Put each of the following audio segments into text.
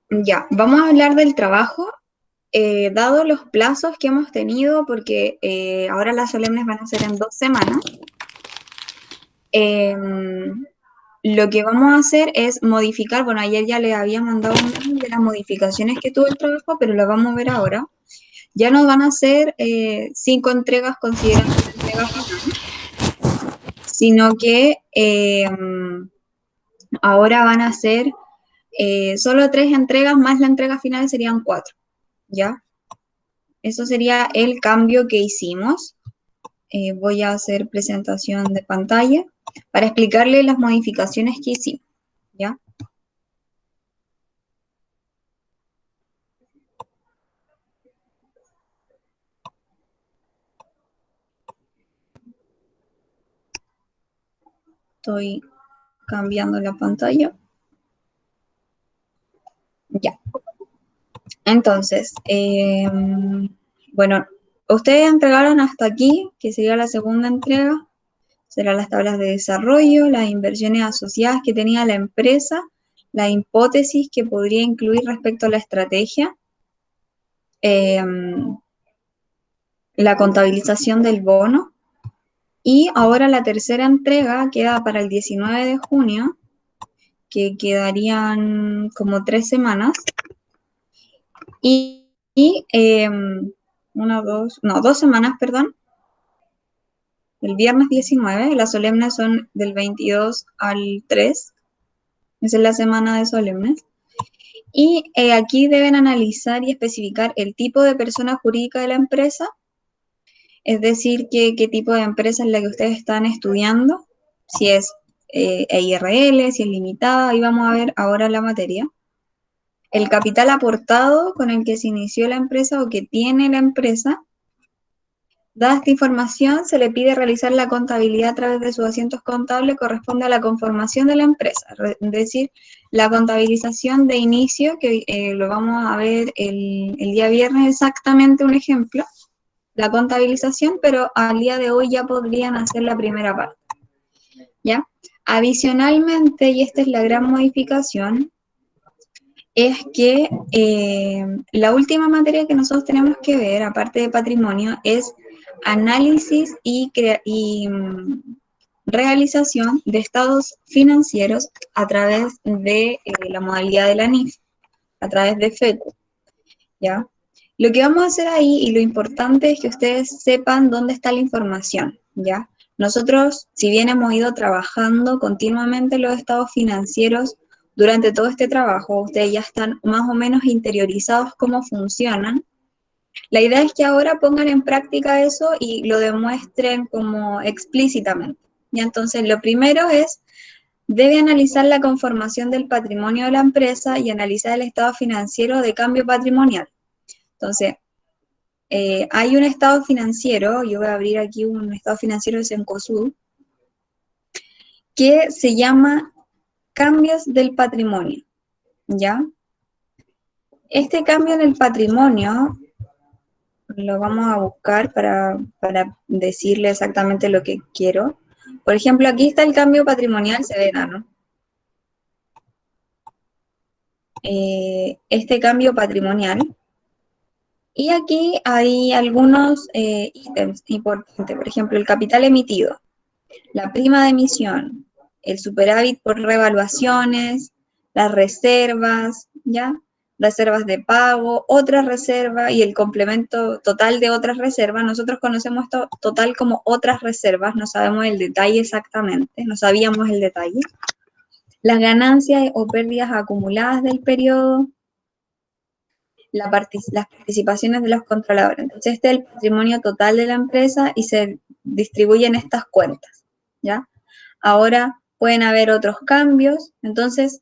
Ya, vamos a hablar del trabajo, dado los plazos que hemos tenido, porque ahora las solemnes van a ser en 2 semanas. Lo que vamos a hacer es modificar, bueno, ayer ya les había mandado un mail de las modificaciones que tuvo el trabajo, pero lo vamos a ver ahora. Ya no van a ser 5 entregas considerando la entrega final, sino que ahora van a ser solo 3 entregas más la entrega final serían 4, ¿ya? Eso sería el cambio que hicimos. Voy a hacer presentación de pantalla para explicarle las modificaciones que hicimos, ¿ya? Estoy cambiando la pantalla. Ya. Entonces, bueno, ustedes entregaron hasta aquí, que sería la segunda entrega, serán las tablas de desarrollo, las inversiones asociadas que tenía la empresa, la hipótesis que podría incluir respecto a la estrategia, eh, la contabilización del bono, y ahora la tercera entrega queda para el 19 de junio, que quedarían como 3 semanas, y 2 semanas, perdón, el viernes 19, las solemnes son del 22 al 3, esa es la semana de solemnes. Y aquí deben analizar y especificar el tipo de persona jurídica de la empresa, es decir, qué tipo de empresa es la que ustedes están estudiando, si es EIRL, si es limitada, ahí vamos a ver ahora la materia. El capital aportado con el que se inició la empresa o que tiene la empresa. Dada esta información, se le pide realizar la contabilidad a través de sus asientos contables, corresponde a la conformación de la empresa, es decir, la contabilización de inicio, que lo vamos a ver el día viernes exactamente un ejemplo, la contabilización, pero al día de hoy ya podrían hacer la primera parte, ¿ya? Adicionalmente, y esta es la gran modificación, es que la última materia que nosotros tenemos que ver, aparte de patrimonio, es análisis y realización de estados financieros a través de la modalidad de la NIF, a través de FECU, ¿ya? Lo que vamos a hacer ahí, y lo importante es que ustedes sepan dónde está la información, ¿ya? Nosotros, si bien hemos ido trabajando continuamente los estados financieros durante todo este trabajo, ustedes ya están más o menos interiorizados cómo funcionan. La idea es que ahora pongan en práctica eso y lo demuestren como explícitamente. Y entonces, lo primero es, debe analizar la conformación del patrimonio de la empresa y analizar el estado financiero de cambio patrimonial. Entonces, hay un estado financiero, yo voy a abrir aquí un estado financiero de Cencosud, que se llama cambios del patrimonio, ¿ya? Este cambio en el patrimonio lo vamos a buscar para decirle exactamente lo que quiero. Por ejemplo, aquí está el cambio patrimonial, se ve enano. Este cambio patrimonial. Y aquí hay algunos ítems importantes, por ejemplo, el capital emitido, la prima de emisión, el superávit por revaluaciones, las reservas, ¿ya? Reservas de pago, otras reservas y el complemento total de otras reservas. Nosotros conocemos esto total como otras reservas, no sabemos el detalle exactamente, no sabíamos el detalle. Las ganancias o pérdidas acumuladas del periodo, las participaciones de los controladores. Entonces, este es el patrimonio total de la empresa y se distribuye en estas cuentas, ¿ya? Ahora pueden haber otros cambios, entonces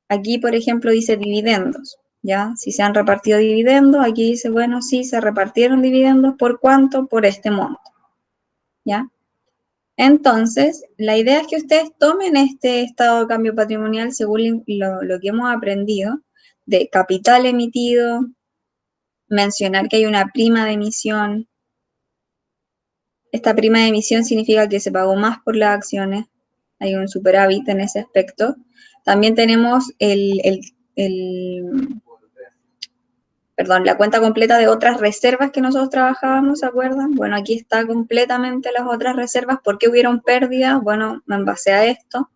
aquí, por ejemplo, dice dividendos, ¿ya? Si se han repartido dividendos, aquí dice, bueno, sí, se repartieron dividendos, ¿por cuánto? Por este monto, ¿ya? Entonces, la idea es que ustedes tomen este estado de cambio patrimonial según lo que hemos aprendido de capital emitido, mencionar que hay una prima de emisión. Esta prima de emisión significa que se pagó más por las acciones, hay un superávit en ese aspecto. También tenemos perdón, la cuenta completa de otras reservas que nosotros trabajábamos, ¿se acuerdan? Bueno, aquí está completamente las otras reservas. ¿Por qué hubieron pérdidas? Bueno, en base a esto,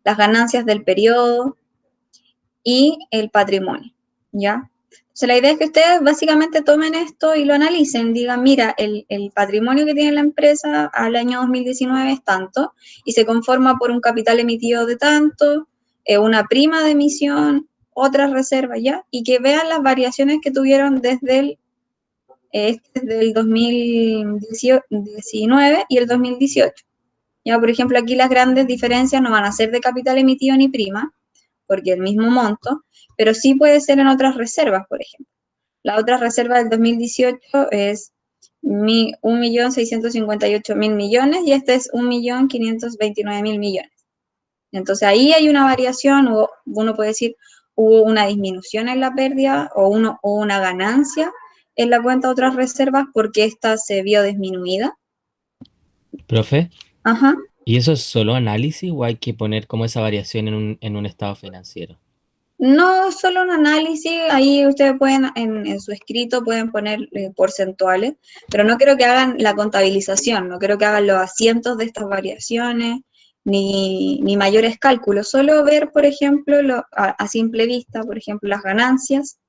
las ganancias del periodo y el patrimonio, ¿ya? Entonces, la idea es que ustedes básicamente tomen esto y lo analicen, digan, mira, el patrimonio que tiene la empresa al año 2019 es tanto, y se conforma por un capital emitido de tanto, una prima de emisión, otras reservas, ¿ya? Y que vean las variaciones que tuvieron desde el 2019 y el 2018. Ya, por ejemplo, aquí las grandes diferencias no van a ser de capital emitido ni prima, porque el mismo monto, pero sí puede ser en otras reservas, por ejemplo. La otra reserva del 2018 es 1.658.000 millones y esta es 1.529.000 millones. Entonces ahí hay una variación, o uno puede decir, hubo una disminución en la pérdida o una ganancia en la cuenta de otras reservas porque esta se vio disminuida. Profe, Ajá. ¿y eso es solo análisis o hay que poner como esa variación en un estado financiero? No solo un análisis, ahí ustedes pueden, en su escrito pueden poner porcentuales, pero no quiero que hagan la contabilización, no quiero que hagan los asientos de estas variaciones, ni mayores cálculos, solo ver, por ejemplo, a simple vista, por ejemplo, las ganancias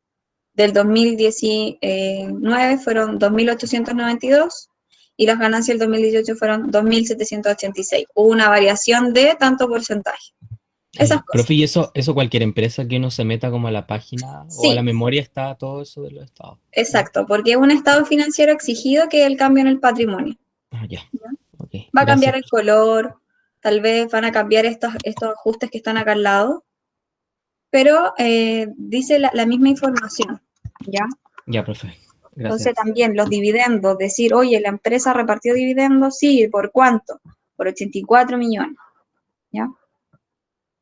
del 2019 fueron 2.892 y las ganancias del 2018 fueron 2.786. Hubo una variación de tanto porcentaje. Ah, Esas ya. cosas. Profe, ¿y eso cualquier empresa que uno se meta como a la página o a la Sí, memoria está todo eso de los estados? ¿No? exacto, porque es un estado financiero exigido que es el cambio en el patrimonio. Ah, ya. Ok, Va a cambiar gracias. el color, tal vez van a cambiar estos ajustes que están acá al lado, pero dice la misma información, ¿ya? Ya, profe. Entonces Gracias. también los dividendos, decir, oye, la empresa repartió dividendos, sí, ¿por cuánto? Por 84 millones, ¿ya?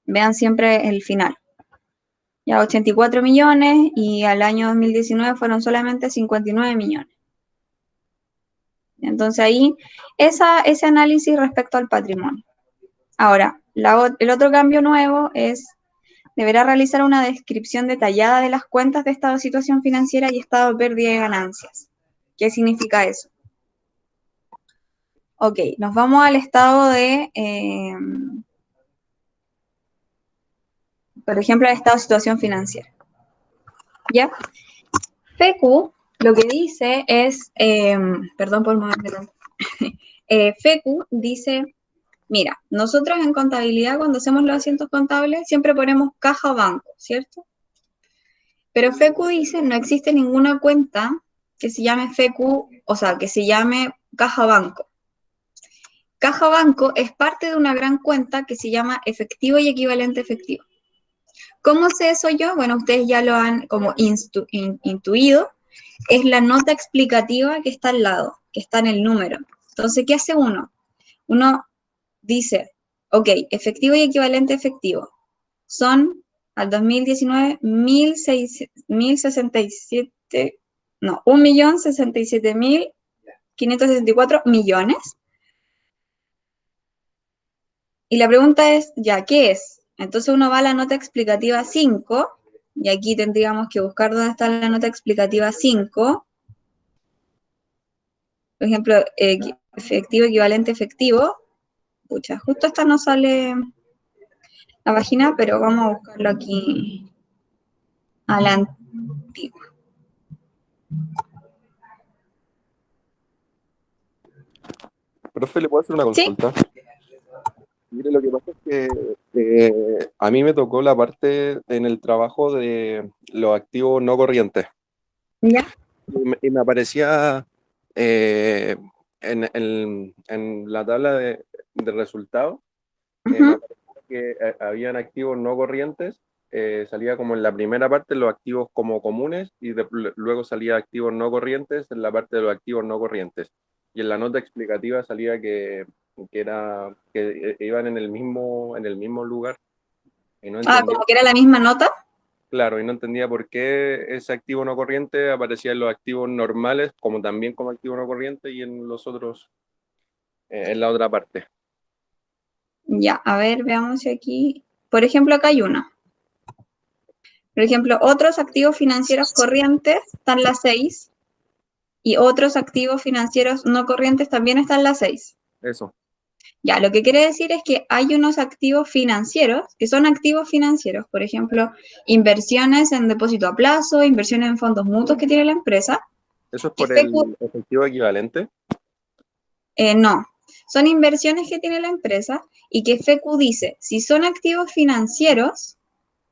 Vean siempre el final. Ya 84 millones y al año 2019 fueron solamente 59 millones. Entonces ahí, ese análisis respecto al patrimonio. Ahora, el otro cambio nuevo es, deberá realizar una descripción detallada de las cuentas de estado de situación financiera y estado de pérdida de ganancias. ¿Qué significa eso? Ok, nos vamos al estado por ejemplo, al estado de situación financiera. ¿Ya? FECU lo que dice es, perdón por moverme tanto. FECU dice, mira, nosotros en contabilidad cuando hacemos los asientos contables siempre ponemos caja o banco, ¿cierto? Pero FECU dice, no existe ninguna cuenta que se llame FECU, o sea, que se llame caja o banco. Caja o banco es parte de una gran cuenta que se llama efectivo y equivalente efectivo. ¿Cómo sé eso yo? Bueno, ustedes ya lo han como intuido, es la nota explicativa que está al lado, que está en el número. Entonces, ¿qué hace uno? Uno dice, ok, efectivo y equivalente efectivo son al 2019 1.067, no, 1.067.564 millones. Y la pregunta es, ¿ya qué es? Entonces uno va a la nota explicativa 5, y aquí tendríamos que buscar dónde está la nota explicativa 5. Por ejemplo, efectivo, equivalente, efectivo. Pucha, justo esta no sale la página, pero vamos a buscarlo aquí a la antigua. Profe, ¿le puedo hacer una ¿Sí? consulta? Mire, lo que pasa es que a mí me tocó la parte en el trabajo de los activos no corrientes. ¿Ya? Y me aparecía eh, en la tabla de resultados, me Ujú. aparecía que habían activos no corrientes. Salía como en la primera parte los activos como comunes y luego salía activos no corrientes en la parte de los activos no corrientes. Y en la nota explicativa salía que iban en el mismo lugar y no Ah, entendía, como que era la misma nota. claro, y no entendía por qué ese activo no corriente aparecía en los activos normales como también como activo no corriente y en los otros, en la otra parte. Ya, a ver, veamos si aquí. por ejemplo, acá hay uno. Por ejemplo, otros activos financieros corrientes están las 6 y otros activos financieros no corrientes también están las 6. Eso. Ya, lo que quiere decir es que hay unos activos financieros que son activos financieros, por ejemplo, inversiones en depósito a plazo, inversiones en fondos mutuos que tiene la empresa. ¿Eso es Que por el efectivo equivalente? No, son inversiones que tiene la empresa y que FECU dice, si son activos financieros,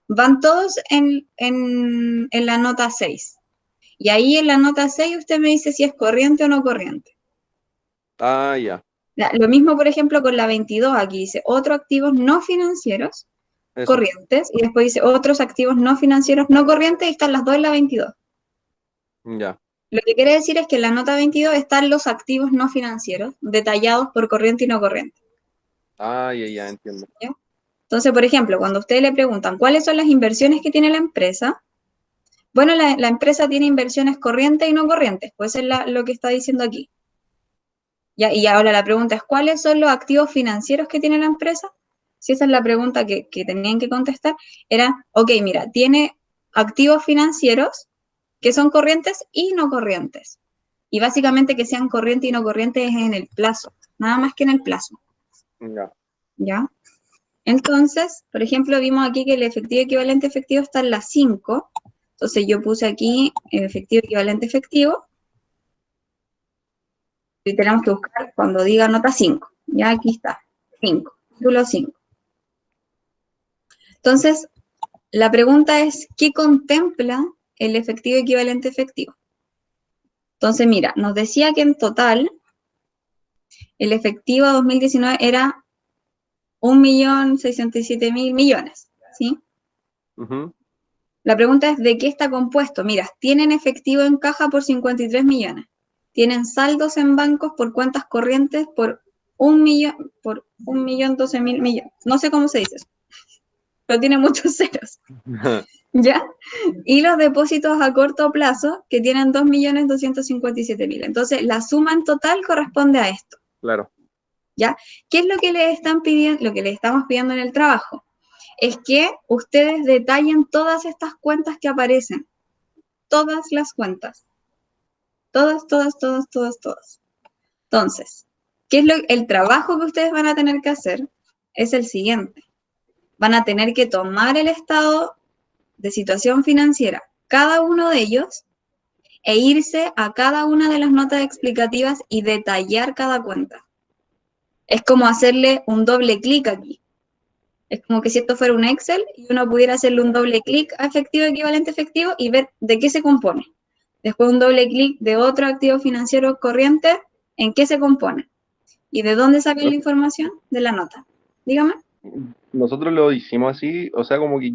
van todos en la nota 6. Y ahí en la nota 6 usted me dice si es corriente o no corriente. Ah, ya. Lo mismo, por ejemplo, con la 22, aquí dice otros activos no financieros Eso. corrientes, y después dice otros activos no financieros no corrientes, y están las dos en la 22. Ya. Lo que quiere decir es que en la nota 22 están los activos no financieros, detallados por corriente y no corriente. Ah, ya, entiendo. ¿Ya? Entonces, por ejemplo, cuando ustedes le preguntan cuáles son las inversiones que tiene la empresa, bueno, la empresa tiene inversiones corrientes y no corrientes, pues es lo que está diciendo aquí. ¿Ya? Y ahora la pregunta es, ¿cuáles son los activos financieros que tiene la empresa? Si esa es la pregunta que tenían que contestar, era, ok, mira, tiene activos financieros que son corrientes y no corrientes. Y básicamente que sean corrientes y no corrientes es en el plazo, nada más que en el plazo. Ya. ¿Ya? Entonces, por ejemplo, vimos aquí que el efectivo equivalente efectivo está en la 5. Entonces yo puse aquí efectivo equivalente efectivo. Y tenemos que buscar cuando diga nota 5. Ya aquí está, 5, título 5. Entonces, la pregunta es, ¿qué contempla el efectivo equivalente efectivo? Entonces, mira, nos decía que en total el efectivo 2019 era 1.067.000 millones, ¿sí? Ujú. La pregunta es, ¿de qué está compuesto? Mira, tienen efectivo en caja por 53 millones. Tienen saldos en bancos por cuentas corrientes por 1.012.000 millones. No sé cómo se dice eso, pero tiene muchos ceros. ¿Ya? Y los depósitos a corto plazo, que tienen 2.257.000. Entonces, la suma en total corresponde a esto. Claro. ¿Ya? ¿Qué es lo que le están pidiendo, lo que le estamos pidiendo en el trabajo? Es que ustedes detallen todas estas cuentas que aparecen. Todas las cuentas. Todas, todas, todas, todas, todas. Entonces, ¿qué es el trabajo que ustedes van a tener que hacer? Es el siguiente. Van a tener que tomar el estado de situación financiera, cada uno de ellos, e irse a cada una de las notas explicativas y detallar cada cuenta. Es como hacerle un doble clic aquí. Es como que si esto fuera un Excel y uno pudiera hacerle un doble clic a efectivo equivalente efectivo y ver de qué se compone. Después un doble clic de otro activo financiero corriente, en qué se compone. ¿Y de dónde sacan la información? De la nota. Dígame. Nosotros lo hicimos así, o sea, como que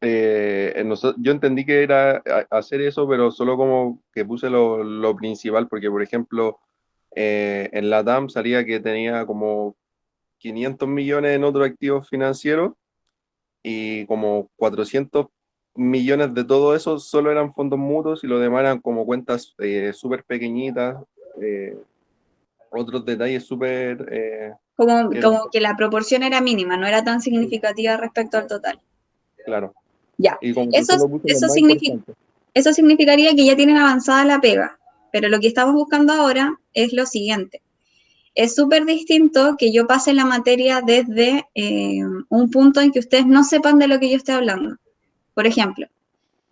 yo entendí que era hacer eso, pero solo como que puse lo principal, porque por ejemplo, en la TAM salía que tenía como 500 millones en otros activos financieros y como 400 millones de todo eso solo eran fondos mutuos y lo demás eran como cuentas súper pequeñitas, eh, otros detalles súper... Como que la proporción era mínima, no era tan significativa respecto al total. claro. Ya. Y como que Eso, solo puse los eso, más importantes. eso significaría que ya tienen avanzada la pega. Pero lo que estamos buscando ahora es lo siguiente. Es súper distinto que yo pase la materia desde un punto en que ustedes no sepan de lo que yo estoy hablando. Por ejemplo,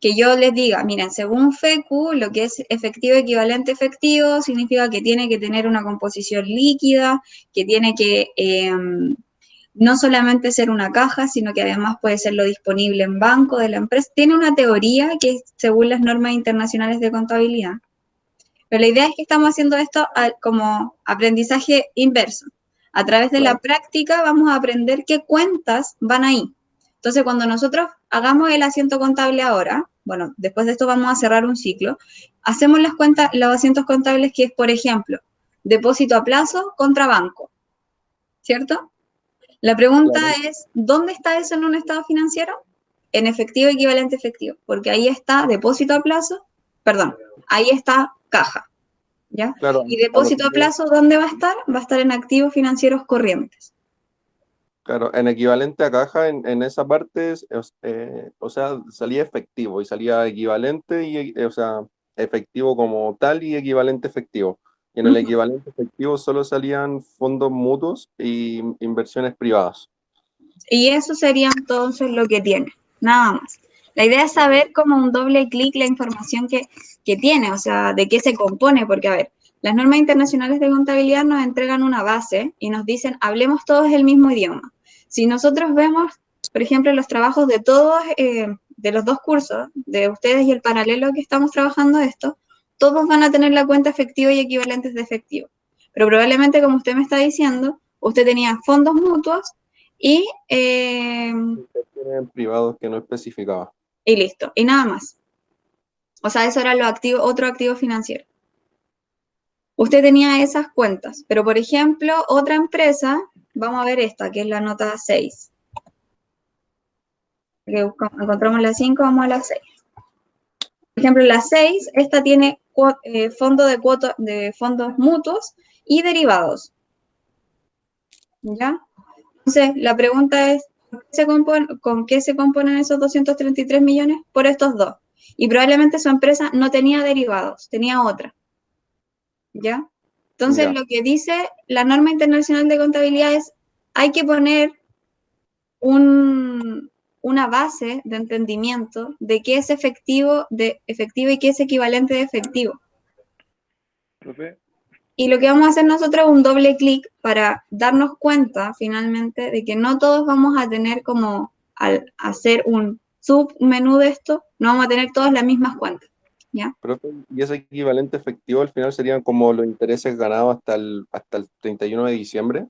que yo les diga, miren, según FECU, lo que es efectivo equivalente efectivo significa que tiene que tener una composición líquida, que tiene que no solamente ser una caja, sino que además puede ser lo disponible en banco de la empresa. Tiene una teoría que es según las normas internacionales de contabilidad. Pero la idea es que estamos haciendo esto como aprendizaje inverso. A través de la práctica vamos a aprender qué cuentas van ahí. Entonces, cuando nosotros hagamos el asiento contable ahora, bueno, después de esto vamos a cerrar un ciclo, hacemos las cuentas, los asientos contables que es, por ejemplo, depósito a plazo contra banco, ¿cierto? La pregunta es, ¿dónde está eso en un estado financiero? En efectivo equivalente efectivo, porque ahí está depósito a plazo, perdón, ahí está caja. ¿Ya? Claro, Y depósito a plazo, ¿dónde va a estar? Va a estar en activos financieros corrientes. Claro, en equivalente a caja, en esa parte, o sea, salía efectivo y salía equivalente, o sea, efectivo como tal y equivalente efectivo. Y en el Ujú. equivalente efectivo solo salían fondos mutuos y inversiones privadas. Y eso sería entonces lo que tiene, nada más. La idea es Ok. saber como un doble clic la información que tiene, o sea, de qué se compone, porque a ver, las normas internacionales de contabilidad nos entregan una base y nos dicen, hablemos todos el mismo idioma. Si nosotros vemos, por ejemplo, los trabajos de todos, de los dos cursos, de ustedes y el paralelo que estamos trabajando esto, todos van a tener la cuenta efectiva y equivalentes de efectivo. Pero probablemente, como usted me está diciendo, usted tenía fondos mutuos y, Inversiones en privados que no especificaba. y listo, y nada más. O sea, eso era lo activo, otro activo financiero. Usted tenía esas cuentas, pero por ejemplo, otra empresa, vamos a ver esta, que es la nota 6. Que encontramos la 5, vamos a la 6. Por ejemplo, la 6, esta tiene fondo de fondos mutuos y derivados, ¿ya? Entonces, la pregunta es, ¿con qué se componen esos 233 millones? Por estos dos. Y probablemente su empresa no tenía derivados, tenía otra, ¿ya? Entonces, Ya. lo que dice la norma internacional de contabilidad es, hay que poner una base de entendimiento de qué es efectivo y qué es equivalente de efectivo. Profe, Y lo que vamos a hacer nosotros es un doble clic para darnos cuenta finalmente de que no todos vamos a tener como al hacer un submenú de esto, no vamos a tener todas las mismas cuentas, ¿ya? Profe, y ese equivalente efectivo al final serían como los intereses ganados hasta el 31 de diciembre.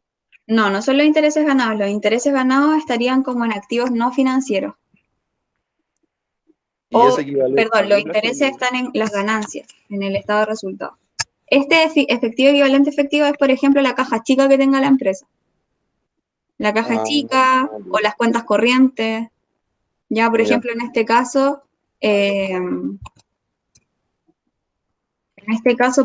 No, no son los intereses ganados estarían como en activos no financieros. Y ese O, equivalente, perdón, ¿a los qué plazo? intereses están en las ganancias, en el estado de resultados. Este efectivo equivalente efectivo es, por ejemplo, la caja chica que tenga la empresa. La caja ah, chica o las cuentas corrientes. Ya, por ya, ejemplo, en este caso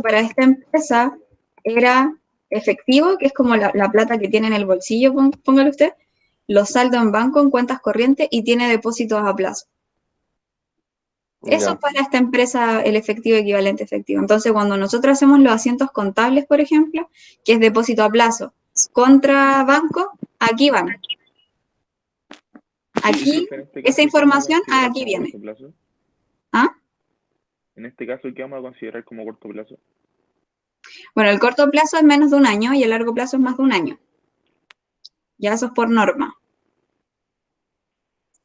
para esta empresa era efectivo, que es como la plata que tiene en el bolsillo, póngale usted, los saldos en banco en cuentas corrientes y tiene depósitos a plazo. Eso es ya. para esta empresa el efectivo equivalente efectivo. Entonces, cuando nosotros hacemos los asientos contables, por ejemplo, que es depósito a plazo contra banco, aquí van. Y Aquí, profe, en este esa caso, ¿qué vamos a información considerar aquí como viene. corto plazo? ¿Ah? En este caso, ¿qué vamos a considerar como corto plazo? Bueno, el corto plazo es menos de un año y el largo plazo es más de un año. Ya eso es por norma.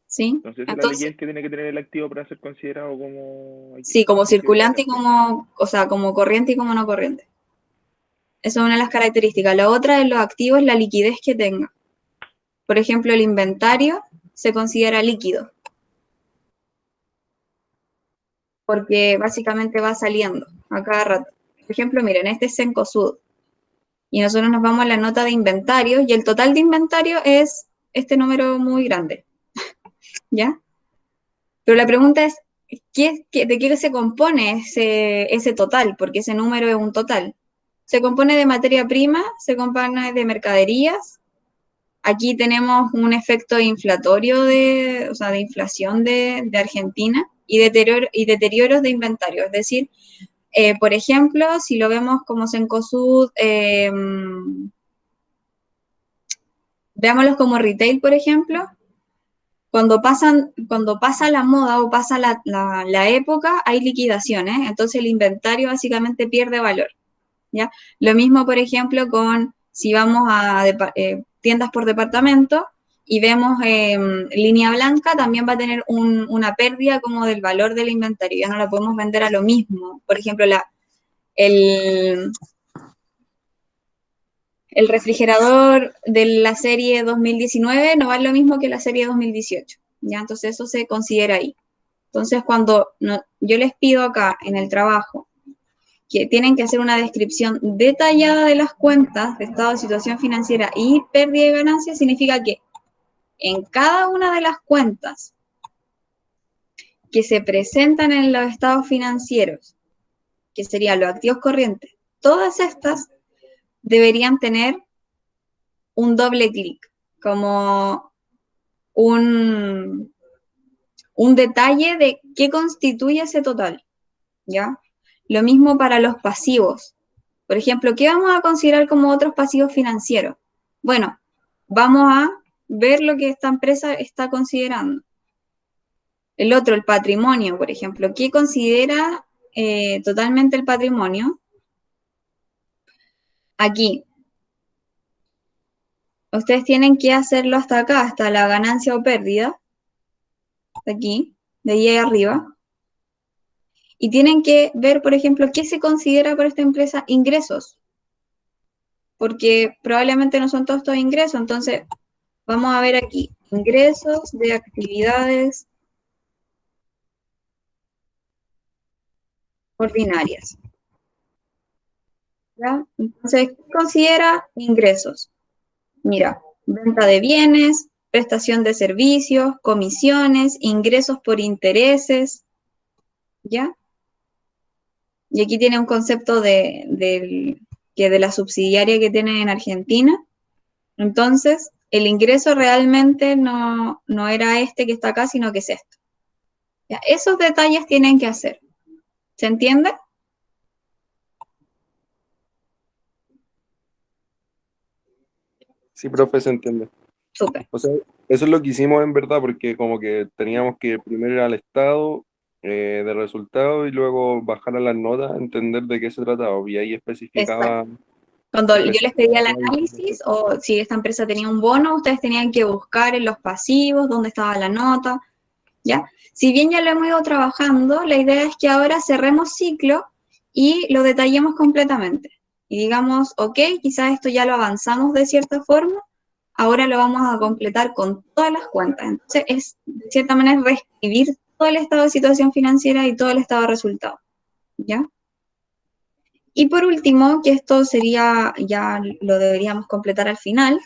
¿Sí? Entonces, esa es la Entonces, liquidez que tiene que tener el activo para ser considerado como sí, como activo circulante y equivalente. como, o sea, como corriente y como no corriente. Esa es una de las características. La otra de los activos es la liquidez que tenga. Por ejemplo, el inventario se considera líquido, porque básicamente va saliendo a cada rato. Por ejemplo, miren, este es Cencosud, y nosotros nos vamos a la nota de inventario, y el total de inventario es este número muy grande, ¿ya? Pero la pregunta es, ¿de qué se compone ese total? Porque ese número es un total. Se compone de materia prima, se compone de mercaderías. Aquí tenemos un efecto inflatorio o sea, de inflación de Argentina y deterioros de inventario. Es decir, por ejemplo, si lo vemos como Cencosud, veámoslos como retail, por ejemplo, cuando pasa la moda o pasa la época, hay liquidaciones, entonces el inventario básicamente pierde valor, ¿ya? Lo mismo, por ejemplo, con si vamos a tiendas por departamento y vemos línea blanca, también va a tener una pérdida como del valor del inventario, ya no la podemos vender a lo mismo. Por ejemplo, el, el refrigerador de la serie 2019 no vale lo mismo que la serie 2018, ¿ya? Entonces eso se considera ahí. Entonces cuando yo les pido acá en el trabajo que tienen que hacer una descripción detallada de las cuentas de estado de situación financiera y pérdida de ganancias, significa que en cada una de las cuentas que se presentan en los estados financieros, que serían los activos corrientes, todas estas deberían tener un doble clic. como un detalle de qué constituye ese total, ¿ya? Lo mismo para los pasivos. Por ejemplo, ¿qué vamos a considerar como otros pasivos financieros? Bueno, vamos a ver lo que esta empresa está considerando. El otro, el patrimonio, por ejemplo. ¿Qué considera totalmente el patrimonio? Aquí. Ustedes tienen que hacerlo hasta acá, hasta la ganancia o pérdida. Aquí, de ahí arriba. Y tienen que ver, por ejemplo, qué se considera por esta empresa ingresos. Porque probablemente no son todos estos ingresos. Entonces, vamos a ver aquí, ingresos de actividades ordinarias. ¿Ya? Entonces, ¿qué considera ingresos? Mira, venta de bienes, prestación de servicios, comisiones, ingresos por intereses, ¿ya? Y aquí tiene un concepto de la subsidiaria que tienen en Argentina. Entonces, el ingreso realmente no era este que está acá, sino que es esto. ¿Ya? Esos detalles tienen que hacer. ¿Se entiende? Sí, profe, se entiende. Súper. O sea, eso es lo que hicimos en verdad, porque como que teníamos que primero ir al estado de resultados y luego bajar a las notas, entender de qué se trataba. Y ahí Exacto. Cuando yo les pedía el análisis o si esta empresa tenía un bono, ustedes tenían que buscar en los pasivos dónde estaba la nota, ¿ya? Si bien ya lo hemos ido trabajando, la idea es que ahora cerremos ciclo y lo detallemos completamente. Y digamos, ok, quizás esto ya lo avanzamos de cierta forma, ahora lo vamos a completar con todas las cuentas. Entonces, es de cierta manera reescribir todo el estado de situación financiera y todo el estado de resultados, ¿ya? Y por último, que esto sería, ya lo deberíamos completar al final,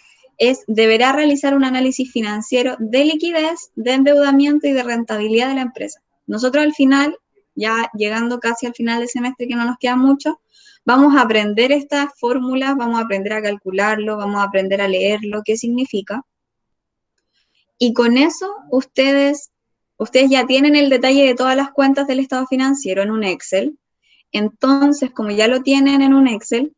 deberá realizar un análisis financiero de liquidez, de endeudamiento y de rentabilidad de la empresa. Nosotros al final, ya llegando casi al final del semestre, que no nos queda mucho, vamos a aprender estas fórmulas, vamos a aprender a calcularlo, vamos a aprender a leerlo, qué significa. Y con eso ustedes ya tienen el detalle de todas las cuentas del estado financiero en un Excel. Entonces, como ya lo tienen en un Excel,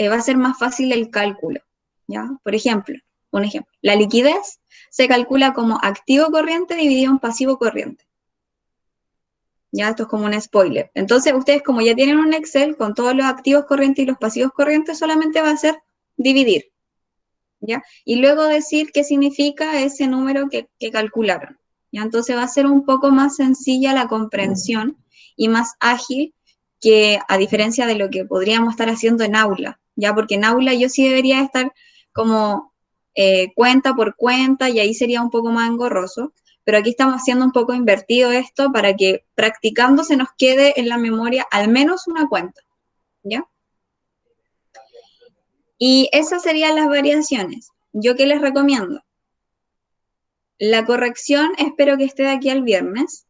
va a ser más fácil el cálculo, ¿ya? Por ejemplo, un ejemplo, la liquidez se calcula como activo corriente dividido en pasivo corriente. Ya, esto es como un spoiler. Entonces, ustedes como ya tienen un Excel con todos los activos corrientes y los pasivos corrientes, solamente va a ser dividir, ¿ya? Y luego decir qué significa ese número que calcularon, ¿ya? Entonces va a ser un poco más sencilla la comprensión y más ágil que a diferencia de lo que podríamos estar haciendo en aula, ¿ya? Porque en aula yo sí debería estar como cuenta por cuenta y ahí sería un poco más engorroso, pero aquí estamos haciendo un poco invertido esto para que practicando se nos quede en la memoria al menos una cuenta, ¿ya? Y esas serían las variaciones. ¿Yo qué les recomiendo? La corrección espero que esté de aquí al viernes,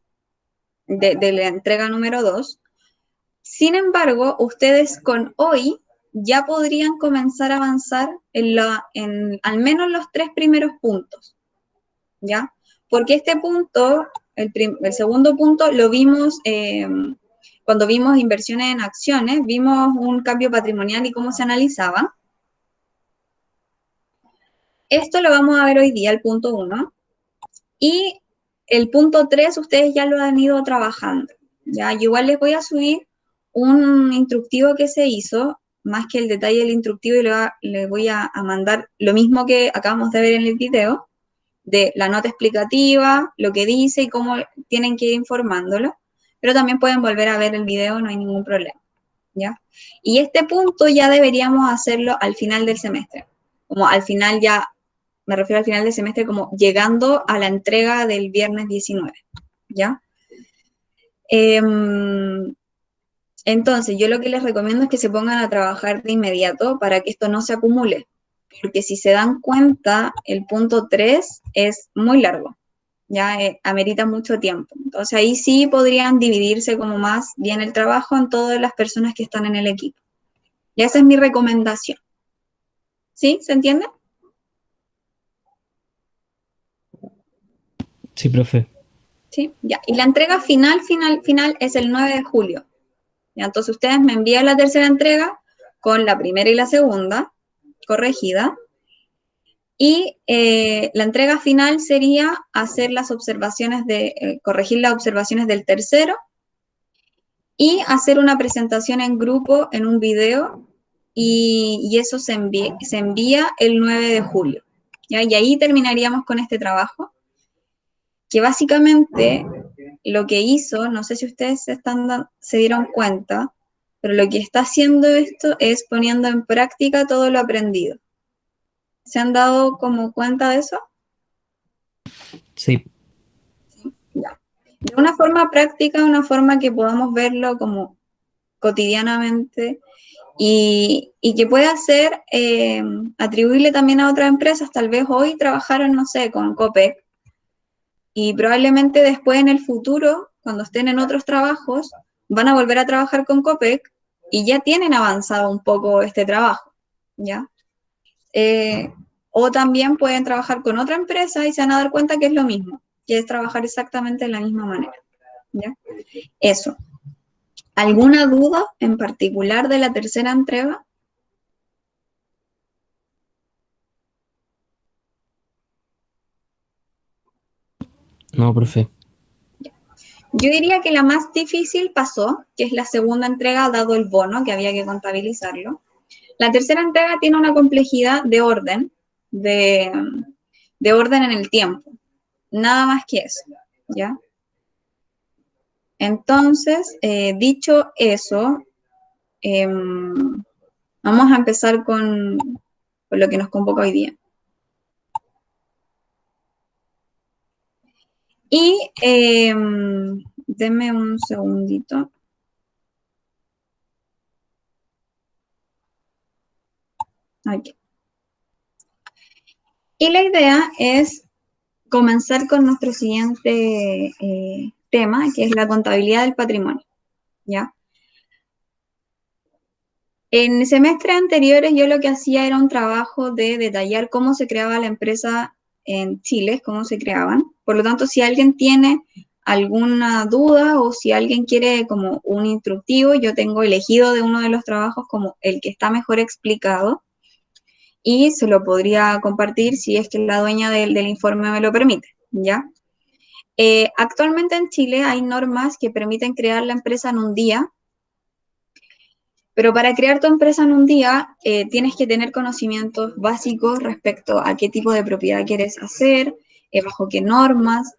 de la entrega número 2. Sin embargo, ustedes con hoy ya podrían comenzar a avanzar en al menos los 3 primeros puntos, ¿ya? Porque este punto, el segundo punto, lo vimos cuando vimos inversiones en acciones, vimos un cambio patrimonial y cómo se analizaba. Esto lo vamos a ver hoy día, el punto 1. Y el punto 3 ustedes ya lo han ido trabajando. Ya, yo igual les voy a subir un instructivo que se hizo, más que el detalle del instructivo, y les voy a mandar lo mismo que acabamos de ver en el video, de la nota explicativa, lo que dice y cómo tienen que ir informándolo, pero también pueden volver a ver el video, no hay ningún problema, ¿ya? Y este punto ya deberíamos hacerlo al final del semestre, como al final ya, me refiero al final del semestre, como llegando a la entrega del viernes 19, ¿ya? Entonces, yo lo que les recomiendo es que se pongan a trabajar de inmediato para que esto no se acumule, porque si se dan cuenta, el punto 3 es muy largo, ya amerita mucho tiempo. Entonces, ahí sí podrían dividirse como más bien el trabajo en todas las personas que están en el equipo. Y esa es mi recomendación. ¿Sí? ¿Se entiende? Sí, profe. ¿Sí? Ya. Y la entrega final es el 9 de julio. ¿Ya? Entonces ustedes me envían la tercera entrega con la primera y la segunda corregida. Y la entrega final sería hacer las observaciones corregir las observaciones del tercero y hacer una presentación en grupo en un video y eso se envía el 9 de julio. ¿Ya? Y ahí terminaríamos con este trabajo, que básicamente lo que hizo, no sé si ustedes se dieron cuenta, pero lo que está haciendo esto es poniendo en práctica todo lo aprendido. ¿Se han dado como cuenta de eso? Sí. Ya. De una forma práctica, una forma que podamos verlo como cotidianamente y que pueda ser atribuible también a otras empresas. Tal vez hoy trabajaron, no sé, con Copec y probablemente después en el futuro, cuando estén en otros trabajos, van a volver a trabajar con Copec y ya tienen avanzado un poco este trabajo, ¿ya? O también pueden trabajar con otra empresa y se van a dar cuenta que es lo mismo, que es trabajar exactamente de la misma manera, ¿ya? Eso. ¿Alguna duda en particular de la tercera entrega? No, profe. Yo diría que la más difícil pasó, que es la segunda entrega, dado el bono, que había que contabilizarlo. La tercera entrega tiene una complejidad de orden, de orden en el tiempo. Nada más que eso, ¿ya? Entonces, dicho eso, vamos a empezar con lo que nos convoca hoy día. Y denme un segundito. Aquí. Y la idea es comenzar con nuestro siguiente tema, que es la contabilidad del patrimonio, ¿ya? En semestres anteriores yo lo que hacía era un trabajo de detallar cómo se creaba la empresa en Chile, cómo se creaban. Por lo tanto, si alguien tiene alguna duda o si alguien quiere como un instructivo, yo tengo elegido de uno de los trabajos como el que está mejor explicado y se lo podría compartir si es que la dueña del informe me lo permite, ¿ya? Actualmente en Chile hay normas que permiten crear la empresa en un día, pero para crear tu empresa en un día tienes que tener conocimientos básicos respecto a qué tipo de propiedad quieres hacer, bajo qué normas,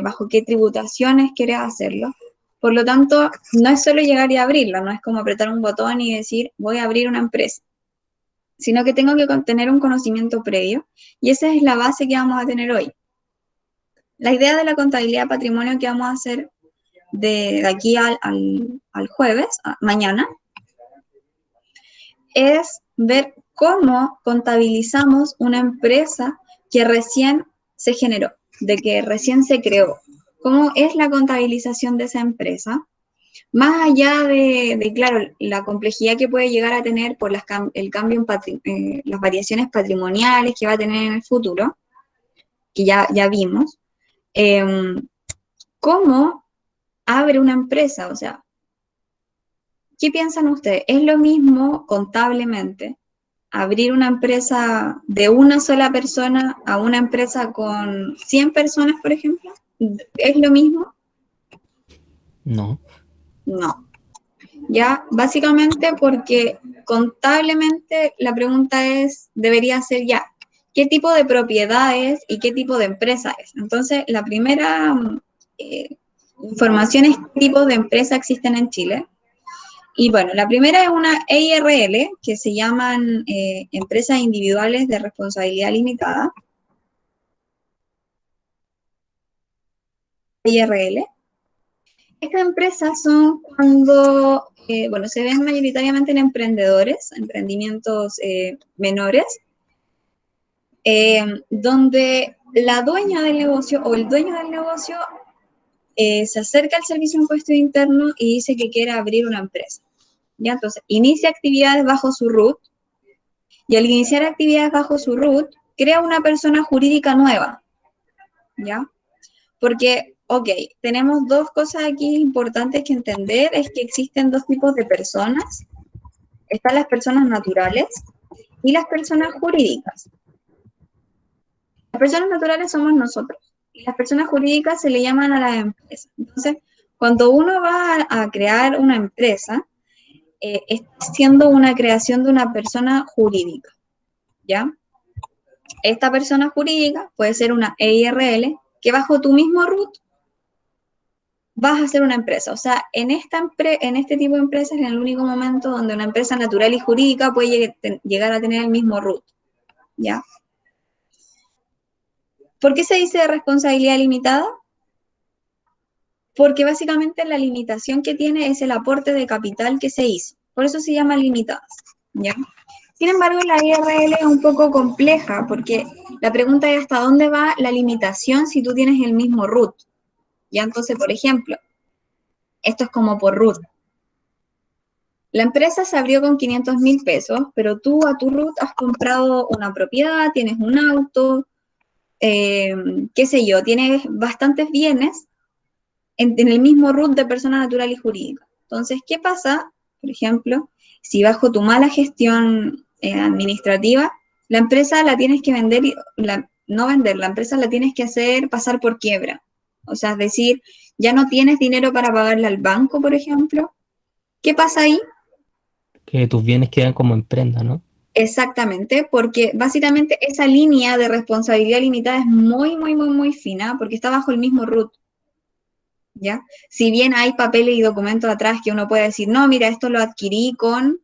bajo qué tributaciones quieres hacerlo. Por lo tanto, no es solo llegar y abrirla, no es como apretar un botón y decir voy a abrir una empresa, sino que tengo que tener un conocimiento previo y esa es la base que vamos a tener hoy. La idea de la contabilidad de patrimonio que vamos a hacer de aquí al jueves, mañana, es ver cómo contabilizamos una empresa que recién se generó, de que recién se creó. ¿Cómo es la contabilización de esa empresa? Más allá claro, la complejidad que puede llegar a tener por el cambio en las variaciones patrimoniales que va a tener en el futuro, que ya vimos, ¿cómo abre una empresa? O sea, ¿qué piensan ustedes? ¿Es lo mismo contablemente abrir una empresa de una sola persona a una empresa con 100 personas, por ejemplo? ¿Es lo mismo? No. No. Ya, básicamente porque contablemente la pregunta debería ser ya, ¿qué tipo de propiedad es y qué tipo de empresa es? Entonces, la primera información es qué tipo de empresa existen en Chile. Y bueno, la primera es una EIRL, que se llaman Empresas Individuales de Responsabilidad Limitada. EIRL. Estas empresas son cuando, bueno, se ven mayoritariamente en emprendimientos menores, donde la dueña del negocio o el dueño del negocio se acerca al Servicio de Impuesto Interno y dice que quiere abrir una empresa. ¿Ya? Entonces, inicia actividades bajo su RUT y al iniciar actividades bajo su RUT, crea una persona jurídica nueva. ¿Ya? Porque, ok, tenemos dos cosas aquí importantes que entender, es que existen dos tipos de personas. Están las personas naturales y las personas jurídicas. Las personas naturales somos nosotros y las personas jurídicas se le llaman a las empresas. Entonces, cuando uno va a crear una empresa, está haciendo una creación de una persona jurídica, ¿ya? Esta persona jurídica puede ser una EIRL que bajo tu mismo root vas a hacer una empresa. O sea, en este tipo de empresas es el único momento donde una empresa natural y jurídica puede llegar a tener el mismo root, ¿ya? ¿Por qué se dice responsabilidad limitada? Porque básicamente la limitación que tiene es el aporte de capital que se hizo. Por eso se llama limitadas, ¿ya? Sin embargo, la IRL es un poco compleja porque la pregunta es hasta dónde va la limitación si tú tienes el mismo root. ¿Ya? Entonces, por ejemplo, esto es como por root. La empresa se abrió con 500.000 pesos, pero tú a tu root has comprado una propiedad, tienes un auto, qué sé yo, tienes bastantes bienes en el mismo root de persona natural y jurídica. Entonces, ¿qué pasa, por ejemplo, si bajo tu mala gestión administrativa, la empresa la tienes que vender, no vender, la empresa la tienes que hacer pasar por quiebra? O sea, es decir, ya no tienes dinero para pagarle al banco, por ejemplo. ¿Qué pasa ahí? Que tus bienes quedan como en prenda, ¿no? Exactamente, porque básicamente esa línea de responsabilidad limitada es muy, muy, muy, muy fina, porque está bajo el mismo root. ¿Ya? Si bien hay papeles y documentos atrás que uno puede decir, no, mira, esto lo adquirí con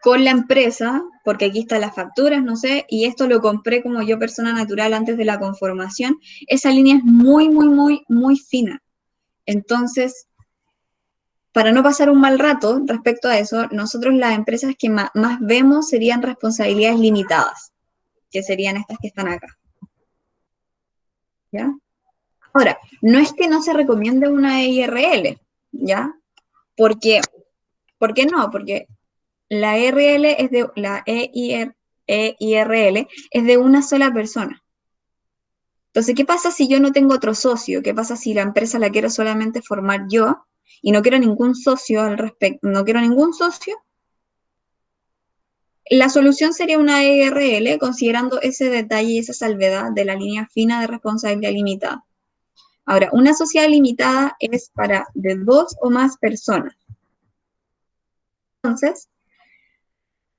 la empresa, porque aquí están las facturas, no sé, y esto lo compré como yo persona natural antes de la conformación, esa línea es muy, muy, muy, muy fina. Entonces, para no pasar un mal rato respecto a eso, nosotros las empresas que más vemos serían responsabilidades limitadas, que serían estas que están acá. ¿Ya? Ahora, no es que no se recomiende una EIRL, ¿ya? ¿Por qué no? Porque la EIRL es de una sola persona. Entonces, ¿qué pasa si yo no tengo otro socio? ¿Qué pasa si la empresa la quiero solamente formar yo y no quiero ningún socio al respecto? No quiero ningún socio. La solución sería una EIRL considerando ese detalle y esa salvedad de la línea fina de responsabilidad limitada. Ahora, una sociedad limitada es para de 2 o más personas. Entonces,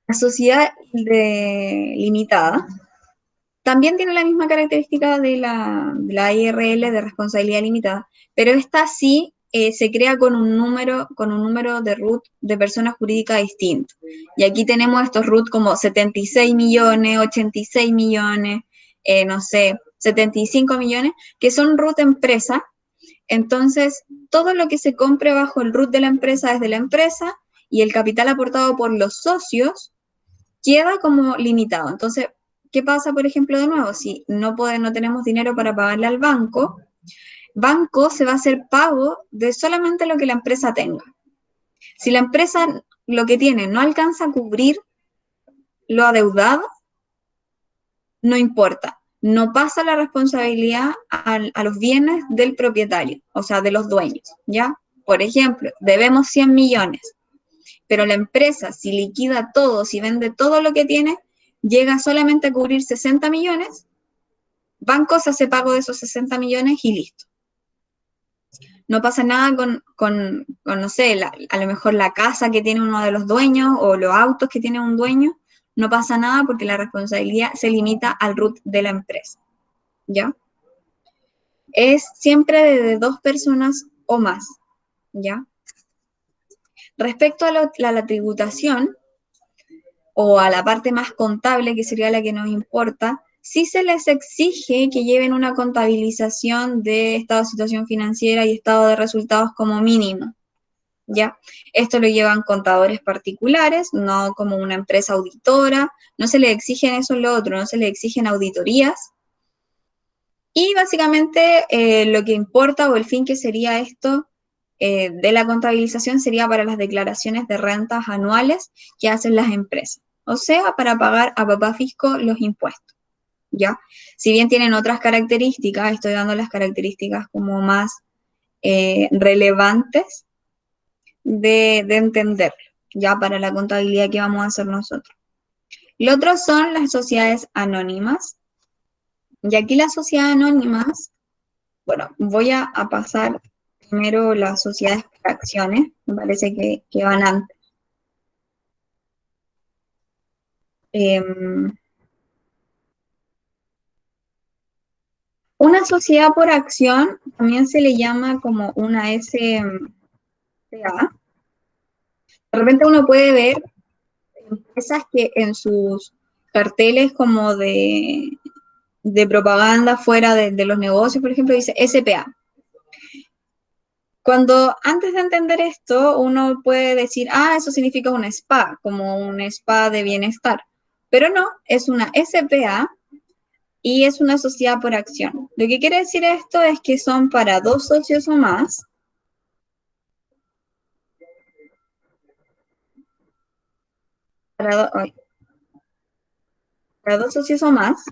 la sociedad limitada también tiene la misma característica de la IRL de responsabilidad limitada, pero esta sí se crea con un número de root de persona jurídica distinto. Y aquí tenemos estos root como 76 millones, 86 millones, no sé, 75 millones, que son root empresa. Entonces, todo lo que se compre bajo el root de la empresa es de la empresa y el capital aportado por los socios queda como limitado. Entonces, ¿qué pasa, por ejemplo, de nuevo? Si no tenemos dinero para pagarle al banco se va a hacer pago de solamente lo que la empresa tenga. Si la empresa lo que tiene no alcanza a cubrir lo adeudado, no importa. No pasa la responsabilidad a los bienes del propietario, o sea, de los dueños, ¿ya? Por ejemplo, debemos 100 millones, pero la empresa, si liquida todo, si vende todo lo que tiene, llega solamente a cubrir 60 millones, bancos hace pago de esos 60 millones y listo. No pasa nada con no sé, a lo mejor la casa que tiene uno de los dueños o los autos que tiene un dueño, no pasa nada porque la responsabilidad se limita al root de la empresa, ¿ya? Es siempre de 2 personas o más, ¿ya? Respecto a la tributación, o a la parte más contable, que sería la que nos importa, sí se les exige que lleven una contabilización de estado de situación financiera y estado de resultados como mínimo, ¿ya? Esto lo llevan contadores particulares, no como una empresa auditora, no se le exigen eso en lo otro, no se le exigen auditorías. Y básicamente lo que importa o el fin que sería esto de la contabilización sería para las declaraciones de rentas anuales que hacen las empresas, o sea, para pagar a papá fisco los impuestos, ¿ya? Si bien tienen otras características, estoy dando las características como más relevantes de entender, ya para la contabilidad que vamos a hacer nosotros. Lo otro son las sociedades anónimas. Y aquí las sociedades anónimas, bueno, voy a pasar primero las sociedades por acciones, me parece que van antes. Una sociedad por acción también se le llama como una SPA. De repente uno puede ver empresas que en sus carteles como de propaganda fuera de los negocios, por ejemplo, dice SPA. Cuando antes de entender esto, uno puede decir, ah, eso significa un spa, como un spa de bienestar. Pero no, es una SPA y es una sociedad por acción. Lo que quiere decir esto es que son para 2 socios o más. Para 2 socios o más.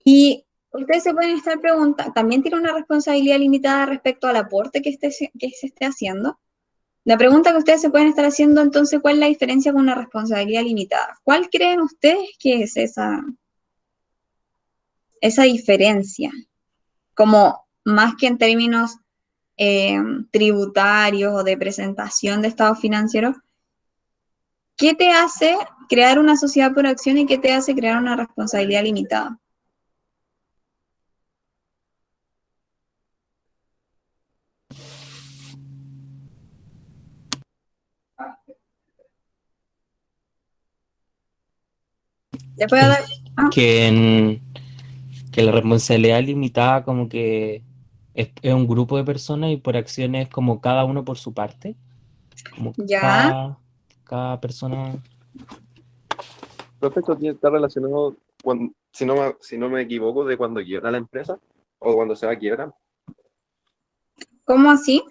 Y ustedes se pueden estar preguntando, ¿también tiene una responsabilidad limitada respecto al aporte que se esté haciendo? La pregunta que ustedes se pueden estar haciendo entonces, ¿cuál es la diferencia con una responsabilidad limitada? ¿Cuál creen ustedes que es esa diferencia? Como más que en términos tributarios o de presentación de estados financieros, ¿qué te hace crear una sociedad por acción y qué te hace crear una responsabilidad limitada? ¿Les puedo dar? Que, que la responsabilidad limitada como que es un grupo de personas y por acciones como cada uno por su parte, como Ya. cada persona. Profe, esto está relacionado, si no me equivoco, de cuando quiebra la empresa o cuando se va a quiebra. ¿Cómo así?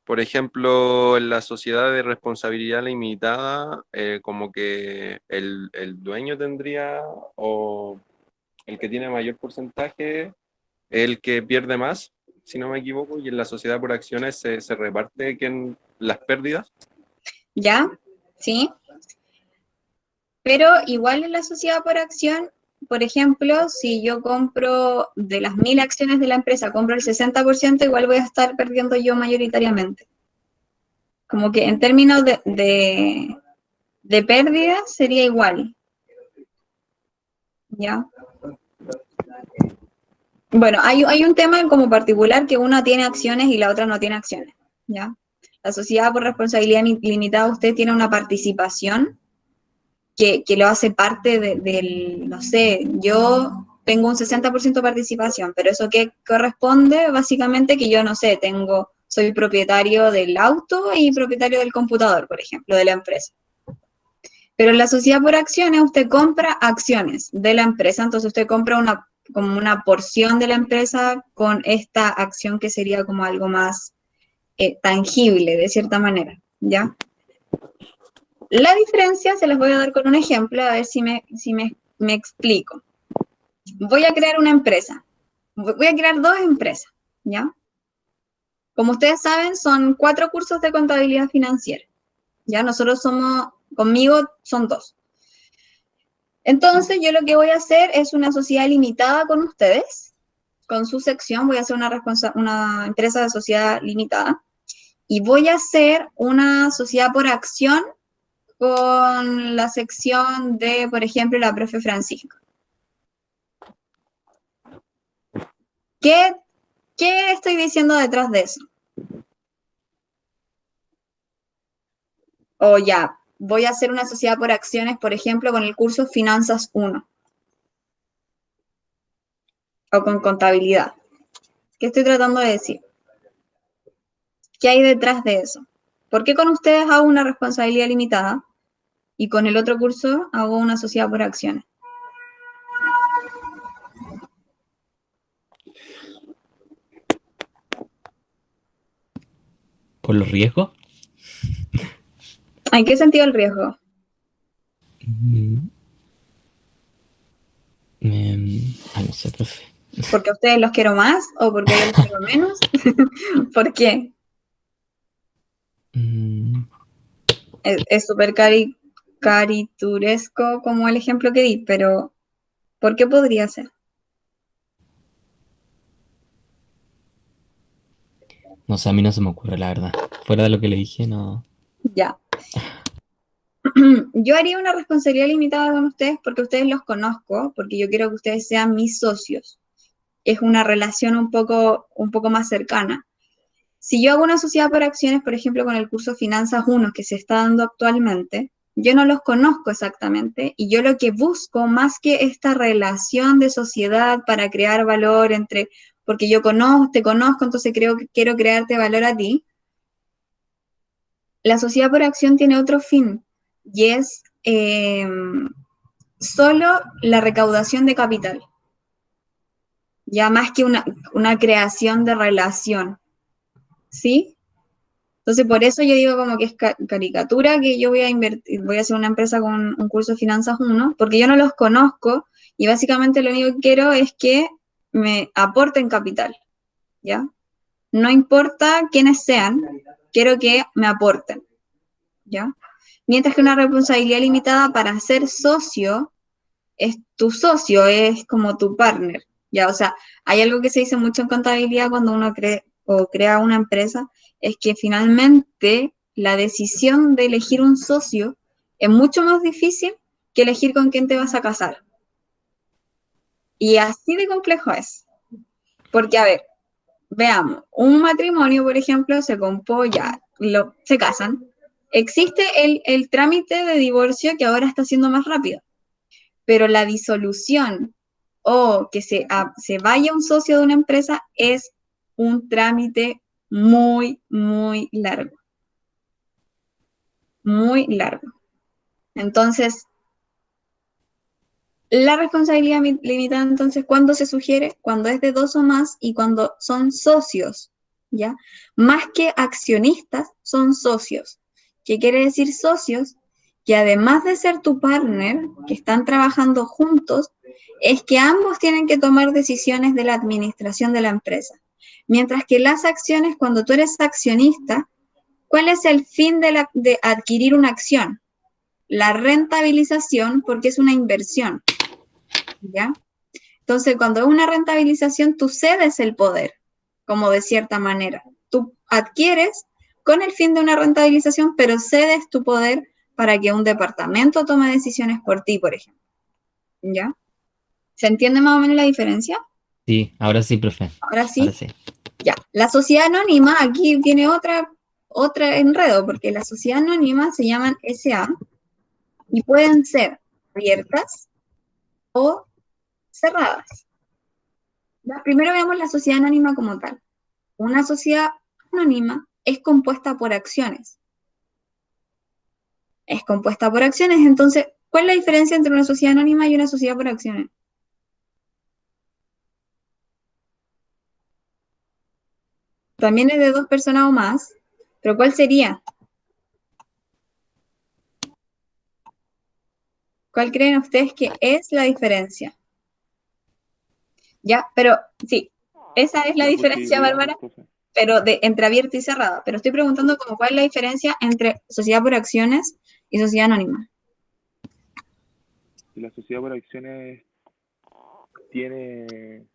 Por ejemplo, en la sociedad de responsabilidad limitada, como que el dueño tendría, o el que tiene mayor porcentaje, el que pierde más, si no me equivoco, y en la sociedad por acciones se reparte las pérdidas. ¿Ya? ¿Sí? Pero igual en la sociedad por acción, por ejemplo, si yo compro de las 1000 acciones de la empresa, compro el 60%, igual voy a estar perdiendo yo mayoritariamente. Como que en términos de pérdida sería igual. ¿Ya? Bueno, hay un tema como particular que una tiene acciones y la otra no tiene acciones. ¿Ya? La sociedad por responsabilidad limitada, usted tiene una participación que lo hace parte del, no sé, yo tengo un 60% de participación, pero eso que corresponde básicamente que yo, no sé, soy propietario del auto y propietario del computador, por ejemplo, de la empresa. Pero en la sociedad por acciones, usted compra acciones de la empresa, entonces usted compra como una porción de la empresa con esta acción que sería como algo más tangible, de cierta manera, ¿ya? La diferencia se las voy a dar con un ejemplo, a ver si me explico. Voy a crear una empresa. Voy a crear 2 empresas, ¿ya? Como ustedes saben, son 4 cursos de contabilidad financiera. Ya conmigo son 2. Entonces, yo lo que voy a hacer es una sociedad limitada con ustedes. Con su sección voy a hacer una empresa de sociedad limitada. Y voy a hacer una sociedad por acción con la sección de, por ejemplo, la profe Francisca. ¿Qué estoy diciendo detrás de eso? O ya, voy a hacer una sociedad por acciones, por ejemplo, con el curso Finanzas 1 o con contabilidad. ¿Qué estoy tratando de decir? ¿Qué hay detrás de eso? ¿Por qué con ustedes hago una responsabilidad limitada y con el otro curso hago una sociedad por acciones? ¿Por los riesgos? ¿En qué sentido el riesgo? ¿Porque a ustedes los quiero más o porque yo los quiero menos? ¿Por qué? Mm, Es súper caricaturesco como el ejemplo que di, pero ¿por qué podría ser? no sé, a mí no se me ocurre, la verdad. Fuera de lo que le dije, no. Ya. Yo haría una responsabilidad limitada con ustedes porque ustedes los conozco, porque yo quiero que ustedes sean mis socios. Es una relación un poco más cercana. Si yo hago una sociedad por acciones, por ejemplo, con el curso Finanzas 1 que se está dando actualmente, yo no los conozco exactamente y yo lo que busco, más que esta relación de sociedad para crear valor entre, porque yo te conozco, entonces creo que quiero crearte valor a ti, la sociedad por acción tiene otro fin y es solo la recaudación de capital, ya más que una creación de relación, ¿sí? Entonces, por eso yo digo como que es caricatura que yo voy a invertir, voy a hacer una empresa con un curso de Finanzas 1, porque yo no los conozco y básicamente lo único que quiero es que me aporten capital, ¿ya? No importa quiénes sean, quiero que me aporten, ¿ya? Mientras que una responsabilidad limitada para ser socio, es tu socio, es como tu partner, ¿ya? O sea, hay algo que se dice mucho en contabilidad cuando uno crea una empresa, es que finalmente la decisión de elegir un socio es mucho más difícil que elegir con quién te vas a casar. Y así de complejo es. Porque, a ver, veamos, un matrimonio, por ejemplo, se casan. Existe el trámite de divorcio que ahora está siendo más rápido, pero la disolución o que se vaya un socio de una empresa es un trámite muy, muy largo. Muy largo. Entonces, la responsabilidad limitada, entonces, ¿cuándo se sugiere? Cuando es de 2 o más y cuando son socios, ¿ya? Más que accionistas, son socios. ¿Qué quiere decir socios? Que además de ser tu partner, que están trabajando juntos, es que ambos tienen que tomar decisiones de la administración de la empresa. Mientras que las acciones, cuando tú eres accionista, ¿cuál es el fin de adquirir una acción? La rentabilización, porque es una inversión, ¿ya? Entonces, cuando es una rentabilización, tú cedes el poder, como de cierta manera. Tú adquieres con el fin de una rentabilización, pero cedes tu poder para que un departamento tome decisiones por ti, por ejemplo, ¿ya? ¿Se entiende más o menos la diferencia? Sí, ahora sí, profe. Ahora Ahora sí, sí. ya. La sociedad anónima, aquí tiene otra enredo, porque la sociedad anónima se llaman SA y pueden ser abiertas o cerradas. Ya, primero veamos la sociedad anónima como tal. Una sociedad anónima es compuesta por acciones. Es compuesta por acciones, entonces, ¿cuál es la diferencia entre una sociedad anónima y una sociedad por acciones? También es de 2 personas o más, pero ¿cuál sería? ¿Cuál creen ustedes que es la diferencia? Ya, pero sí, esa es la La diferencia, posibilidad, Bárbara, entonces, pero entre abierta y cerrada. Pero estoy preguntando como cuál es la diferencia entre sociedad por acciones y sociedad anónima. si la sociedad por acciones tiene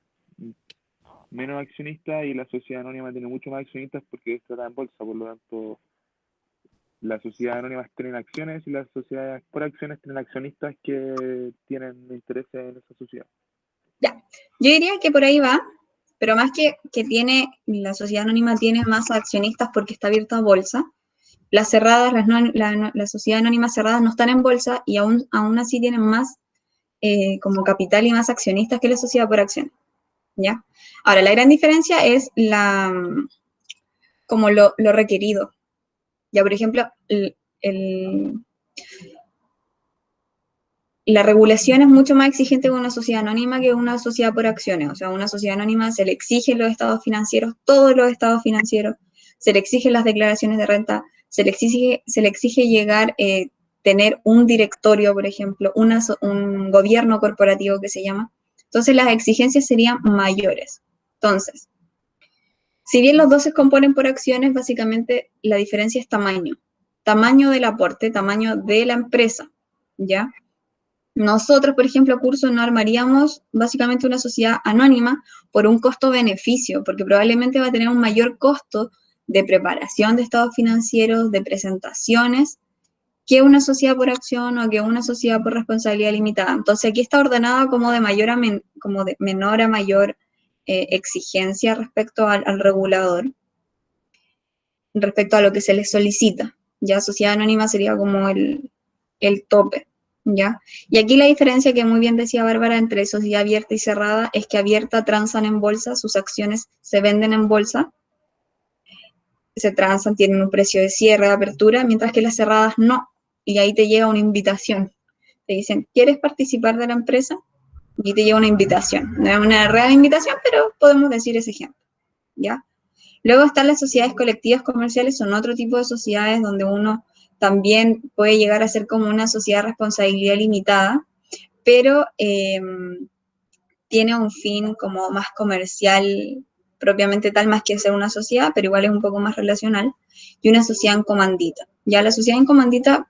menos accionistas y la sociedad anónima tiene mucho más accionistas porque es tratada en bolsa, por lo tanto, las sociedades anónimas tienen acciones y las sociedades por acciones tienen accionistas que tienen intereses en esa sociedad. Ya, yo diría que por ahí va, pero más que la sociedad anónima tiene más accionistas porque está abierta a bolsa. Las cerradas, las sociedades anónimas cerradas no están en bolsa y aún así tienen más como capital y más accionistas que la sociedad por acciones, ¿ya? Ahora, la gran diferencia es como lo requerido. Ya, por ejemplo, la regulación es mucho más exigente con una sociedad anónima que una sociedad por acciones. O sea, una sociedad anónima se le exigen los estados financieros, todos los estados financieros, se le exigen las declaraciones de renta, se le exige llegar, tener un directorio, por ejemplo, un gobierno corporativo que se llama, Entonces las exigencias serían mayores. Entonces, si bien los dos se componen por acciones, básicamente la diferencia es tamaño. Tamaño del aporte, tamaño de la empresa, ¿ya? Nosotros, por ejemplo, Curso, no armaríamos básicamente una sociedad anónima por un costo-beneficio, porque probablemente va a tener un mayor costo de preparación de estados financieros, de presentaciones, que una sociedad por acción o que una sociedad por responsabilidad limitada. Entonces aquí está ordenada como de menor a mayor exigencia respecto al regulador, respecto a lo que se les solicita. Ya sociedad anónima sería como el tope, ¿ya? Y aquí la diferencia que muy bien decía Bárbara entre sociedad abierta y cerrada es que abierta transan en bolsa, sus acciones se venden en bolsa, se transan, tienen un precio de cierre, de apertura, mientras que las cerradas no. Y ahí te llega una invitación. Te dicen, ¿quieres participar de la empresa? Y te llega una invitación. No es una real invitación, pero podemos decir ese ejemplo, ¿ya? Luego están las sociedades colectivas comerciales, son otro tipo de sociedades donde uno también puede llegar a ser como una sociedad de responsabilidad limitada, pero tiene un fin como más comercial propiamente tal, más que ser una sociedad, pero igual es un poco más relacional, y una sociedad en comandita. Ya la sociedad en comandita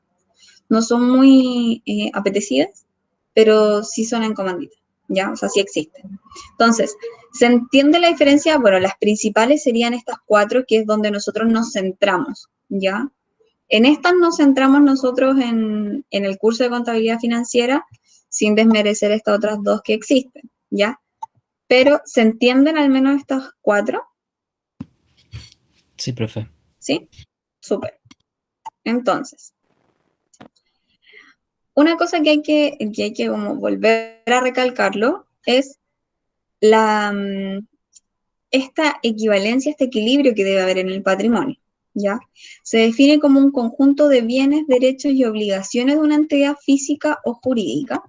no son muy apetecidas, pero sí son en comandita, ¿ya? O sea, sí existen. Entonces, ¿se entiende la diferencia? Bueno, las principales serían estas 4, que es donde nosotros nos centramos, ¿ya? En estas nos centramos nosotros en el curso de contabilidad financiera, sin desmerecer estas otras 2 que existen, ¿ya? Pero, ¿se entienden al menos estas 4? Sí, profe. ¿Sí? Súper. Entonces, una cosa que hay que como volver a recalcarlo es esta equivalencia, este equilibrio que debe haber en el patrimonio, ¿ya? Se define como un conjunto de bienes, derechos y obligaciones de una entidad física o jurídica.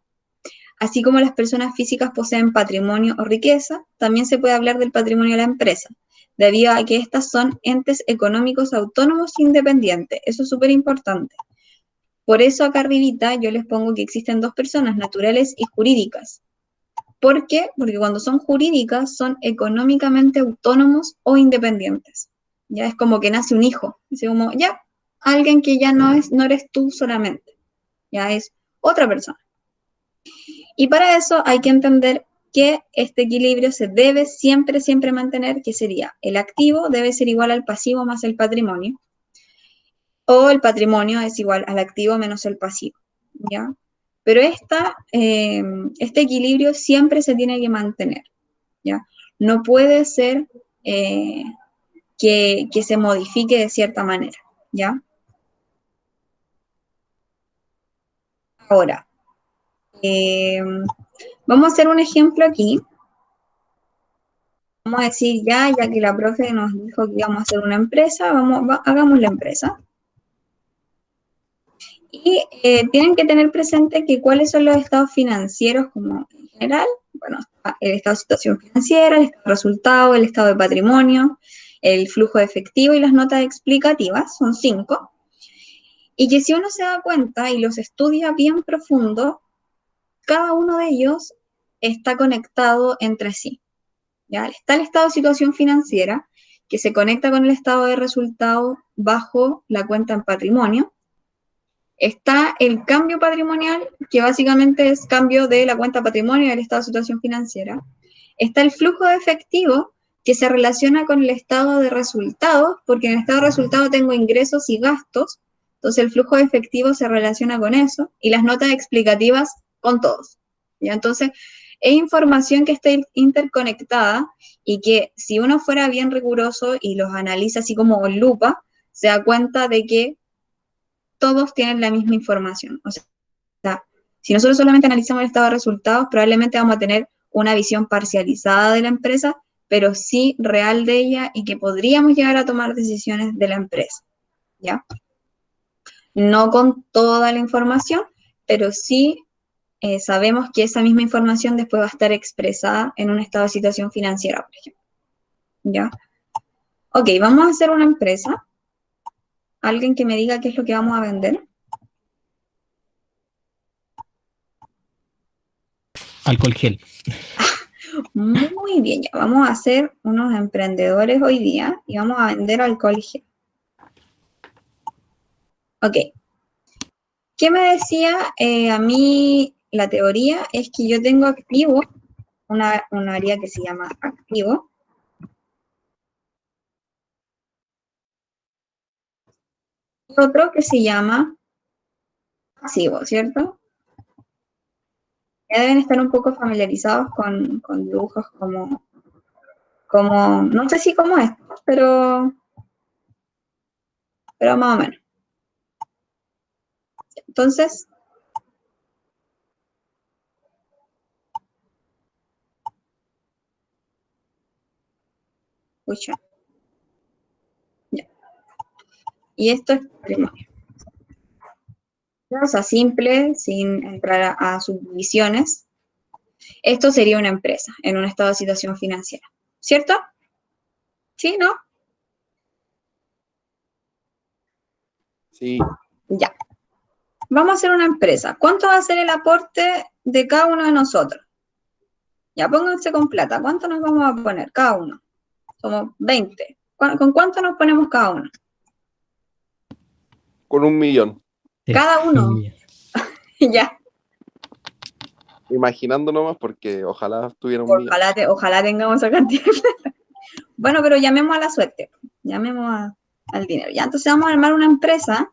Así como las personas físicas poseen patrimonio o riqueza, también se puede hablar del patrimonio de la empresa, debido a que estas son entes económicos autónomos e independientes. Eso es súper importante. Por eso acá arribita yo les pongo que existen 2 personas, naturales y jurídicas. ¿Por qué? Porque cuando son jurídicas son económicamente autónomos o independientes. Ya es como que nace un hijo. Es como, ya, alguien que ya no eres tú solamente. Ya es otra persona. Y para eso hay que entender que este equilibrio se debe siempre mantener, que sería el activo debe ser igual al pasivo más el patrimonio, o el patrimonio es igual al activo menos el pasivo, ¿ya? Pero este equilibrio siempre se tiene que mantener, ¿ya? No puede ser que se modifique de cierta manera, ¿ya? Ahora, vamos a hacer un ejemplo aquí. Vamos a decir ya que la profe nos dijo que íbamos a hacer una empresa, hagamos la empresa. Y tienen que tener presente que cuáles son los estados financieros como en general. Bueno, está el estado de situación financiera, el estado de resultado, el estado de patrimonio, el flujo de efectivo y las notas explicativas, son 5. Y que si uno se da cuenta y los estudia bien profundo, cada uno de ellos está conectado entre sí. ¿Ya? Está el estado de situación financiera, que se conecta con el estado de resultado bajo la cuenta en patrimonio. Está el cambio patrimonial, que básicamente es cambio de la cuenta patrimonio del estado de situación financiera. Está el flujo de efectivo, que se relaciona con el estado de resultados, porque en el estado de resultados tengo ingresos y gastos, entonces el flujo de efectivo se relaciona con eso, y las notas explicativas con todos. ¿Ya? Entonces, es información que está interconectada y que si uno fuera bien riguroso y los analiza así como en lupa, se da cuenta de que todos tienen la misma información. O sea, si nosotros solamente analizamos el estado de resultados, probablemente vamos a tener una visión parcializada de la empresa, pero sí real de ella y que podríamos llegar a tomar decisiones de la empresa, ¿ya? No con toda la información, pero sí sabemos que esa misma información después va a estar expresada en un estado de situación financiera, por ejemplo, ¿ya? Ok, vamos a hacer una empresa. ¿Alguien que me diga qué es lo que vamos a vender? Alcohol gel. Muy bien, ya vamos a ser unos emprendedores hoy día y vamos a vender alcohol gel. Ok. ¿Qué me decía a mí la teoría? Es que yo tengo activo un área que se llama activo. Y otro que se llama pasivo, ¿cierto? Ya deben estar un poco familiarizados con dibujos como, no sé si como estos, pero más o menos. Entonces, escucha. Ya. Y esto es patrimonio. O sea, simple, sin entrar a subdivisiones. Esto sería una empresa en un estado de situación financiera, ¿cierto? ¿Sí, no? Sí, Ya. Vamos a hacer una empresa. ¿Cuánto va a ser el aporte de cada uno de nosotros? Ya, pónganse con plata. ¿Cuánto nos vamos a poner cada uno? Somos 20. ¿Con cuánto nos ponemos cada uno? con 1.000.000. Cada uno. Ya. Imaginando nomás, porque ojalá tuviera 1.000.000. Ojalá tengamos esa cantidad de plata. Bueno, pero llamemos a la suerte. Llamemos al dinero. Ya, entonces vamos a armar una empresa,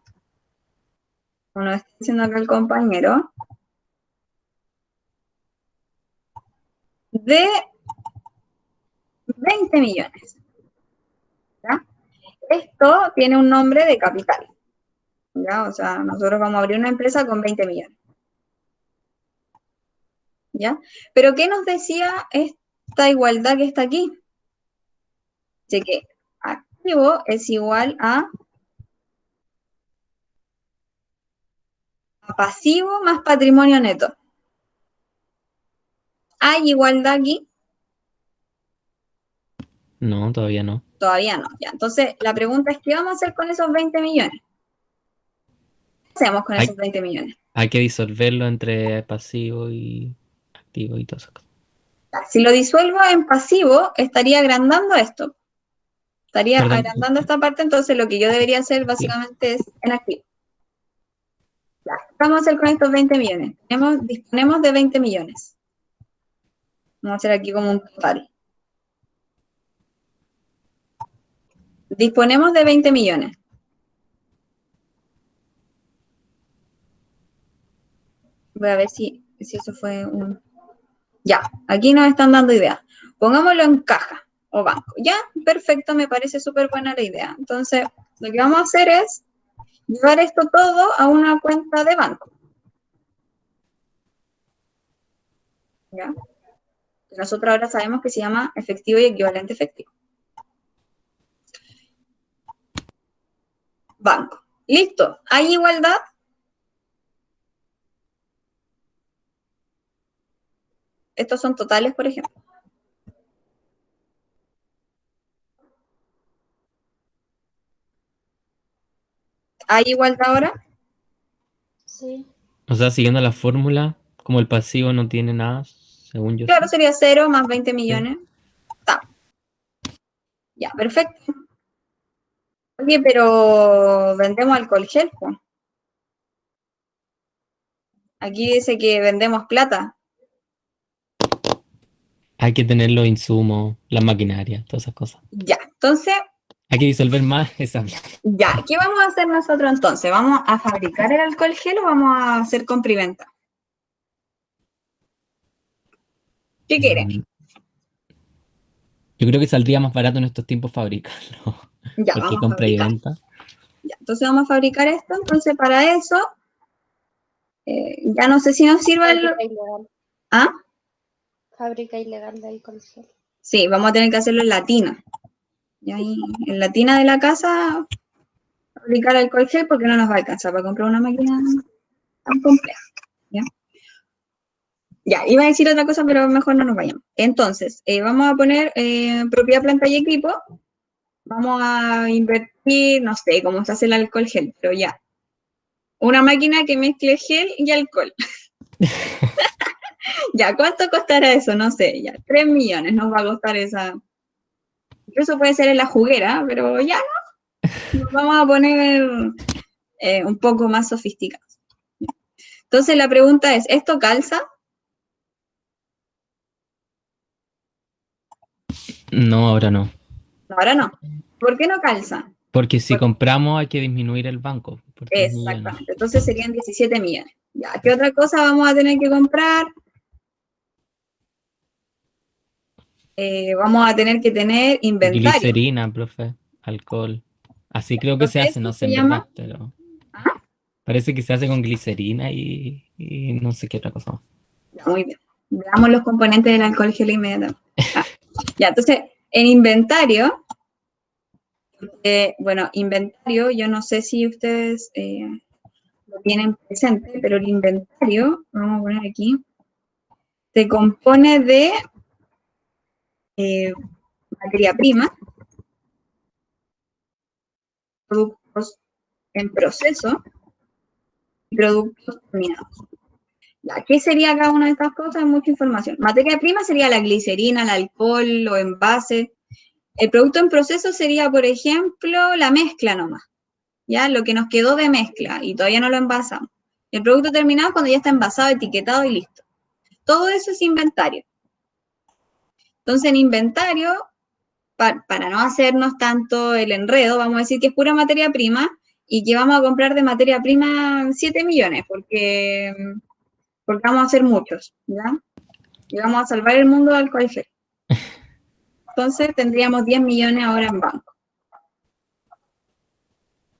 como nos está diciendo acá el compañero, de 20 millones. ¿Ya? Esto tiene un nombre de capital. ¿Ya? O sea, nosotros vamos a abrir una empresa con 20 millones. ¿Ya? Pero ¿qué nos decía esta igualdad que está aquí? Dice que activo es igual a pasivo más patrimonio neto. ¿Hay igualdad aquí? No, todavía no. Todavía no. Ya. Entonces, la pregunta es, ¿qué vamos a hacer con esos 20 millones? ¿Qué hacemos con esos 20 millones? Hay que disolverlo entre pasivo y activo y todas esas cosas. Si lo disuelvo en pasivo, estaría agrandando esto. Estaría Perdón. agrandando esta parte, entonces lo que yo debería hacer básicamente es en activo. Ya. ¿Qué vamos a hacer con estos 20 millones? Disponemos de 20 millones. Vamos a hacer aquí como un total. Disponemos de 20 millones. Voy a ver si eso fue un... Ya, aquí nos están dando ideas. Pongámoslo en caja o banco. Ya, perfecto, me parece súper buena la idea. Entonces, lo que vamos a hacer es llevar esto todo a una cuenta de banco. ¿Ya? Nosotros ahora sabemos que se llama efectivo y equivalente efectivo. Banco. Listo. ¿Hay igualdad? Estos son totales, por ejemplo. ¿Hay igualdad ahora? Sí. O sea, siguiendo la fórmula, como el pasivo no tiene nada, según yo. Claro, sería 0 más 20 millones. Está. Ya, perfecto. Oye, pero vendemos alcohol gel, pues. Aquí dice que vendemos plata. Hay que tener los insumos, la maquinaria, todas esas cosas. Ya, entonces, Hay que disolver más esa plata. ya, ¿qué vamos a hacer nosotros entonces? ¿Vamos a fabricar el alcohol gel o vamos a hacer compra y venta? ¿Qué quieren? Yo creo que saldría más barato en estos tiempos fabricarlo. Ya, Porque vamos a compra y fabricar. venta. Ya, entonces vamos a fabricar esto. Entonces, para eso, ya no sé si nos sirve el... Fábrica ilegal. ¿Ah? Fábrica ilegal de alcohol gel. Sí, vamos a tener que hacerlo en la tina. Y ahí, en la tina de la casa, fabricar alcohol gel porque no nos va a alcanzar para comprar una máquina tan compleja. ¿Ya? Ya, iba a decir otra cosa, pero mejor no nos vayamos. Entonces, vamos a poner propiedad, planta y equipo. Vamos a invertir, no sé cómo se hace el alcohol gel, pero ya. Una máquina que mezcle gel y alcohol. Ya, ¿cuánto costará eso? No sé, ya, 3 millones nos va a costar esa. Incluso puede ser en la juguera, pero ya no, nos vamos a poner un poco más sofisticados. Entonces la pregunta es, ¿esto calza? No, ahora no. No, ahora no. ¿Por qué no calza? Porque si compramos hay que disminuir el banco por 3 millones. Exactamente, entonces serían 17 millones. Ya, ¿qué otra cosa vamos a tener que comprar? Vamos a tener que tener inventario. Glicerina, profe, alcohol. Así creo que se hace, Entonces, no ¿qué sé se en llama? verdad, pero Ah, parece que se hace con glicerina y no sé qué otra cosa más. ya, muy bien. Veamos los componentes del alcohol gel inmediatamente. Ah, ya, entonces, en inventario, bueno, inventario, yo no sé si ustedes lo tienen presente, pero el inventario, vamos a poner aquí, se compone de materia prima, productos en proceso y productos terminados. Ya, ¿qué sería cada una de estas cosas? Mucha información. Materia prima sería la glicerina, el alcohol, los envases. El producto en proceso sería, por ejemplo, la mezcla nomás, ¿ya? Lo que nos quedó de mezcla y todavía no lo envasamos. El producto terminado cuando ya está envasado, etiquetado y listo. Todo eso es inventario. Entonces, en inventario, para no hacernos tanto el enredo, vamos a decir que es pura materia prima y que vamos a comprar de materia prima 7 millones, porque vamos a hacer muchos, ¿ya? Y vamos a salvar el mundo del alcohol gel. Entonces, tendríamos 10 millones ahora en banco.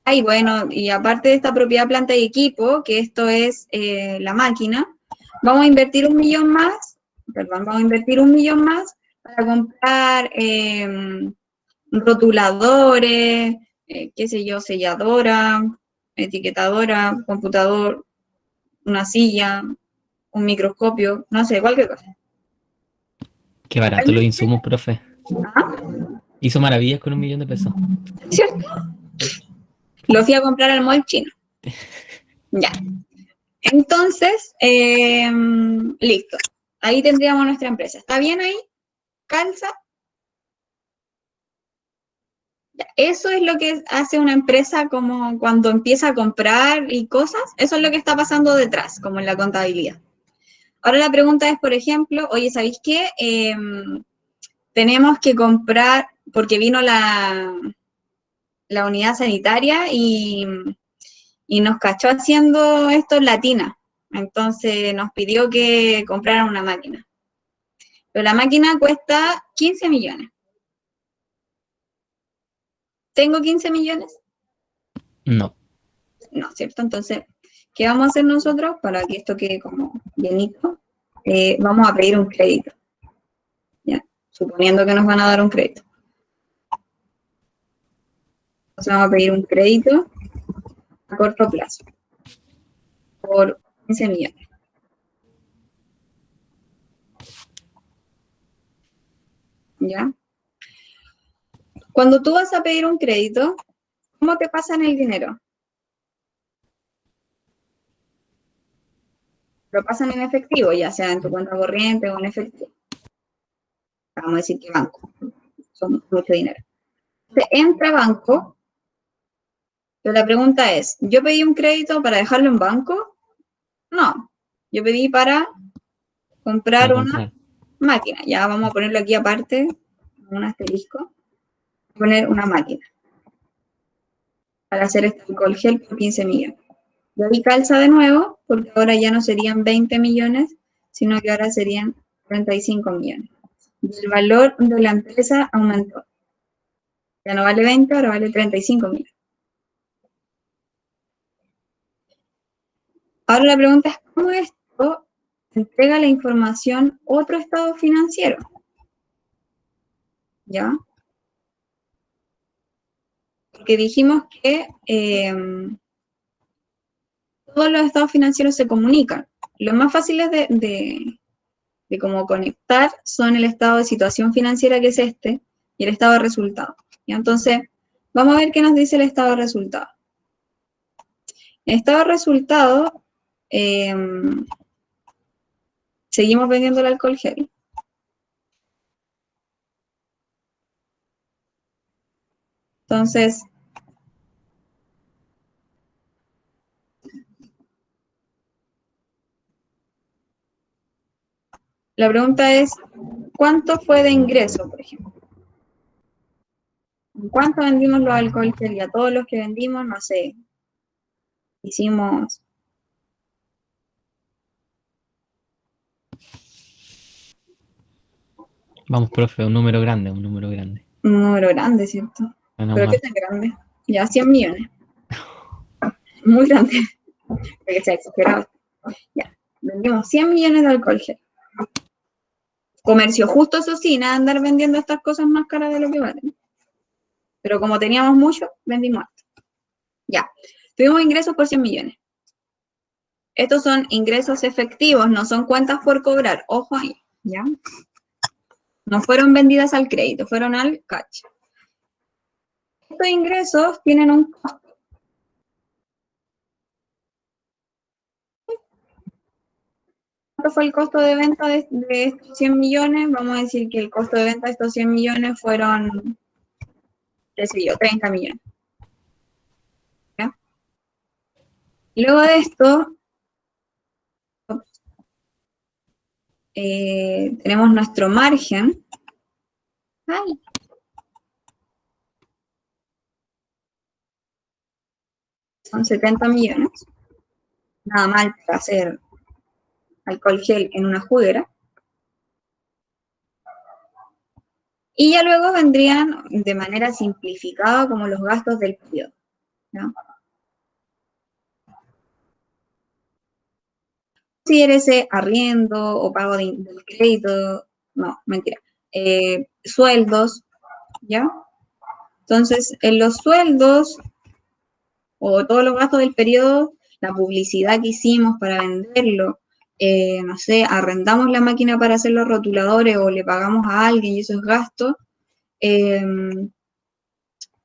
Y bueno, y aparte de esta propiedad, planta y equipo, que esto es la máquina, vamos a invertir 1 millón más, perdón, vamos a invertir 1 millón más para comprar rotuladores, qué sé yo, selladora, etiquetadora, computador, una silla, un microscopio, no sé, cualquier cosa. Qué barato los insumos, profe. ¿Ah? Hizo maravillas con 1 millón de pesos. ¿Cierto? Lo fui a comprar al mall chino. Ya. Entonces, listo. Ahí tendríamos nuestra empresa. ¿Está bien ahí? ¿Calza? Ya. Eso es lo que hace una empresa como cuando empieza a comprar y cosas. Eso es lo que está pasando detrás, como en la contabilidad. Ahora la pregunta es, por ejemplo, oye, ¿sabéis qué? Tenemos que comprar, porque vino la unidad sanitaria y nos cachó haciendo esto en Latina. Entonces nos pidió que compraran una máquina. Pero la máquina cuesta 15 millones. ¿Tengo 15 millones? No. No, ¿cierto? Entonces, ¿qué vamos a hacer nosotros para que esto quede como llenito? Vamos a pedir un crédito. ¿Ya? Suponiendo que nos van a dar un crédito. Entonces vamos a pedir un crédito a corto plazo por 15 millones. ¿Ya? Cuando tú vas a pedir un crédito, ¿cómo te pasan el dinero? Lo pasan en efectivo, ya sea en tu cuenta corriente o en efectivo. Vamos a decir que banco. Son mucho dinero. Entonces, entra banco, pero la pregunta es, ¿yo pedí un crédito para dejarlo en banco? No. Yo pedí para comprar una máquina. Ya vamos a ponerlo aquí aparte, un asterisco. Poner una máquina para hacer este alcohol gel por 15 millones. Y ahí calza de nuevo, porque ahora ya no serían 20 millones, sino que ahora serían 35 millones. Y el valor de la empresa aumentó. Ya no vale 20, ahora vale 35 millones. Ahora la pregunta es, ¿cómo esto entrega la información otro estado financiero? ¿Ya? Porque dijimos que todos los estados financieros se comunican. Los más fáciles de cómo conectar son el estado de situación financiera, que es este, y el estado de resultado. ¿Ya? Entonces, vamos a ver qué nos dice el estado de resultado. El estado de resultado seguimos vendiendo el alcohol gel. Entonces, la pregunta es, ¿cuánto fue de ingreso, por ejemplo? ¿Cuánto vendimos los alcohol gel? Y a todos los que vendimos, no sé, hicimos... Vamos, profe, un número grande, un número grande. Un número grande, ¿cierto? Menos ¿Pero qué mal. tan grande? Ya, 100 millones. Muy grande. Porque sea exagerado. Ya, vendimos 100 millones de alcohol gel. Comercio justo, eso sí, nada de andar vendiendo estas cosas más caras de lo que valen. Pero como teníamos mucho, vendimos harto. Ya, tuvimos ingresos por 100 millones. Estos son ingresos efectivos, no son cuentas por cobrar. Ojo ahí, ¿ya? No fueron vendidas al crédito, fueron al cash. Estos ingresos tienen un costo. ¿Cuánto fue el costo de venta de estos 100 millones? Vamos a decir que el costo de venta de estos 100 millones fueron, qué sé yo, 30 millones. ¿Ya? Y luego de esto, tenemos nuestro margen. Ay. Son 70 millones. Nada mal para hacer alcohol gel en una juguera. Y ya luego vendrían de manera simplificada como los gastos del periodo, ¿no? Si eres arriendo o pago del crédito, no, mentira, sueldos, ¿ya? Entonces, en los sueldos o todos los gastos del periodo, la publicidad que hicimos para venderlo, no sé, arrendamos la máquina para hacer los rotuladores o le pagamos a alguien y esos gastos,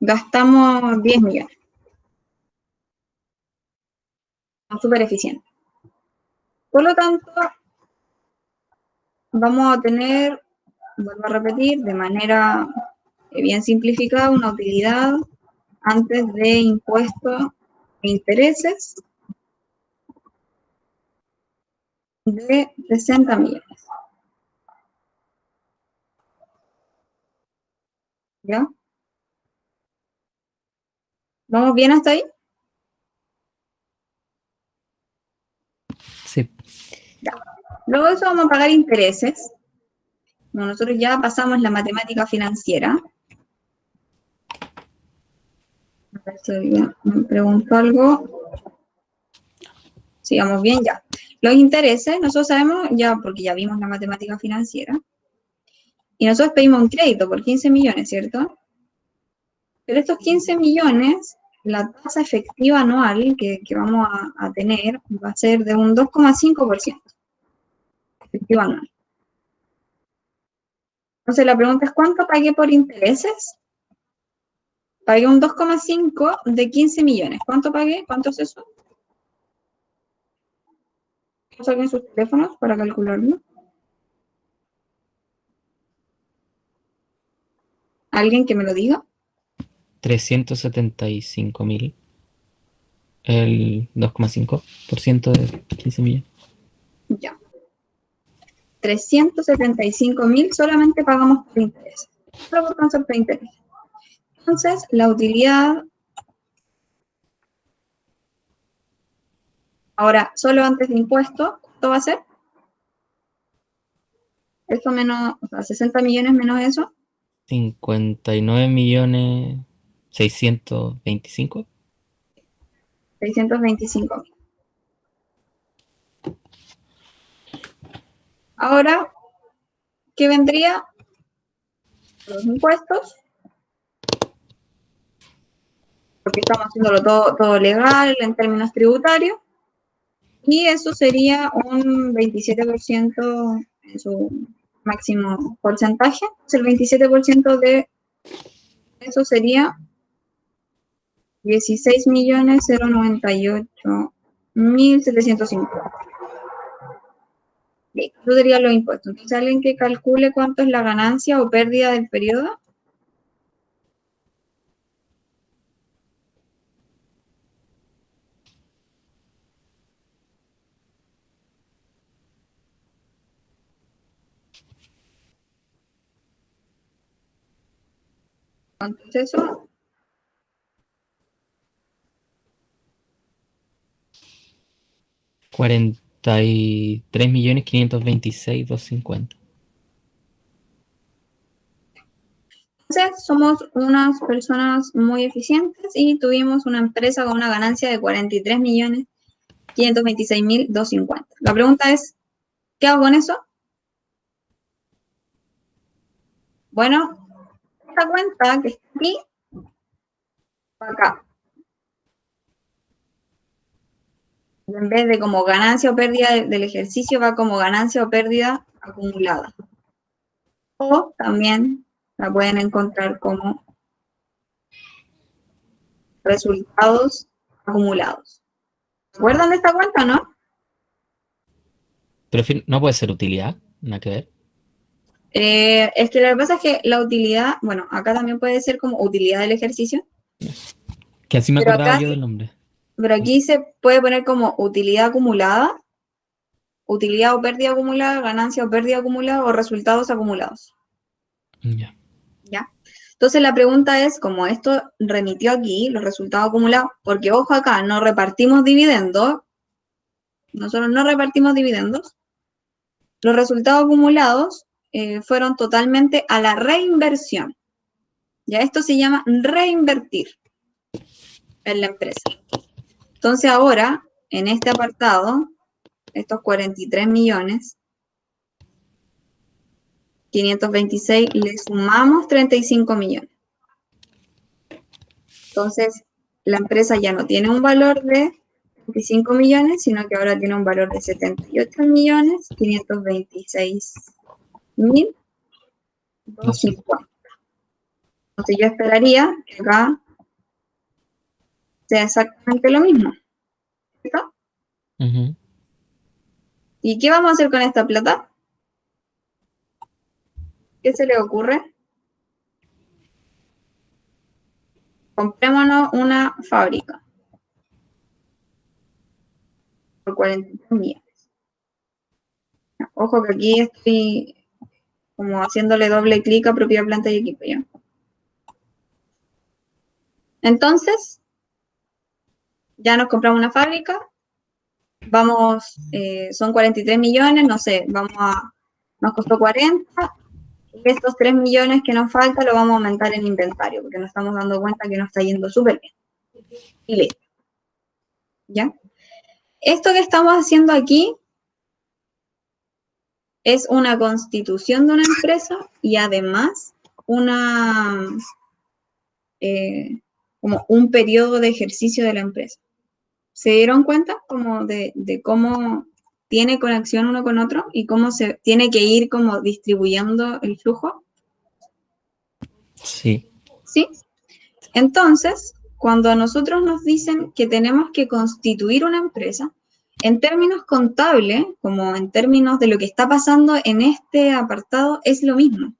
gastamos 10 millones. Súper eficiente. Por lo tanto, vamos a tener, vuelvo a repetir, de manera bien simplificada, una utilidad antes de impuestos e intereses de 60 millones. ¿Ya? ¿Vamos bien hasta ahí? Sí. Ya. Luego de eso vamos a pagar intereses. Bueno, nosotros ya pasamos la matemática financiera. A ver si alguien me preguntó algo. Sigamos bien ya. Los intereses, nosotros sabemos ya, porque ya vimos la matemática financiera. Y nosotros pedimos un crédito por 15 millones, ¿cierto? Pero estos 15 millones, la tasa efectiva anual que vamos a tener va a ser de un 2,5% efectiva anual. Entonces la pregunta es, ¿cuánto pagué por intereses? Pagué un 2,5 de 15 millones. ¿Cuánto pagué? ¿Cuánto es eso? Saquen sus teléfonos para calcularlo. ¿Alguien que me lo diga? 375.000. El 2,5% de 15 millones. Ya. 375.000 solamente pagamos por intereses. Solo por concepto de interés. Entonces, la utilidad, ahora, solo antes de impuesto, ¿cuánto va a ser? Esto menos, o sea, 60 millones menos eso. 59.625.000. 625.000. Ahora, ¿qué vendría? Los impuestos. Porque estamos haciéndolo todo legal en términos tributarios. Y eso sería un 27% en su máximo porcentaje. El 27% de eso sería 16.098.750. Eso serían los impuestos. Entonces, alguien que calcule cuánto es la ganancia o pérdida del periodo. ¿Cuánto es eso? $43.526.250. Entonces, somos unas personas muy eficientes y tuvimos una empresa con una ganancia de 43.526.250. La pregunta es, ¿qué hago con eso? Bueno, esta cuenta que está aquí, acá. Y en vez de como ganancia o pérdida del ejercicio, va como ganancia o pérdida acumulada. O también la pueden encontrar como resultados acumulados. ¿Se acuerdan de esta cuenta, no? Pero no puede ser utilidad, nada que ver. Es que lo que pasa es que la utilidad, bueno, acá también puede ser como utilidad del ejercicio, Que así me pero acordaba acá, yo del nombre. pero aquí se puede poner como utilidad acumulada, utilidad o pérdida acumulada, ganancia o pérdida acumulada o resultados acumulados. Ya. ¿Ya? Entonces la pregunta es, como esto remitió aquí, los resultados acumulados, porque ojo acá, no repartimos dividendos, nosotros no repartimos dividendos, los resultados acumulados fueron totalmente a la reinversión. Ya esto se llama reinvertir en la empresa. Entonces ahora, en este apartado, estos 43 millones, 526, le sumamos 35 millones. Entonces, la empresa ya no tiene un valor de 25 millones, sino que ahora tiene un valor de 78 millones, 526 mil 250. Entonces yo esperaría que acá sea exactamente lo mismo, ¿cierto? Ujú. ¿Y qué vamos a hacer con esta plata? ¿Qué se le ocurre? Comprémonos una fábrica por 43 millones. Ojo que aquí estoy como haciéndole doble clic a propiedad, planta y equipo, ¿ya? Entonces, ya nos compramos una fábrica, vamos, son 43 millones, no sé, nos costó 40, y estos 3 millones que nos faltan lo vamos a aumentar en inventario, porque nos estamos dando cuenta que nos está yendo súper bien. Y listo. ¿Ya? Esto que estamos haciendo aquí es una constitución de una empresa y además como un periodo de ejercicio de la empresa. ¿Se dieron cuenta como de cómo tiene conexión uno con otro y cómo se tiene que ir como distribuyendo el flujo? Sí. ¿Sí? Entonces, cuando a nosotros nos dicen que tenemos que constituir una empresa, en términos contables, como en términos de lo que está pasando en este apartado, es lo mismo.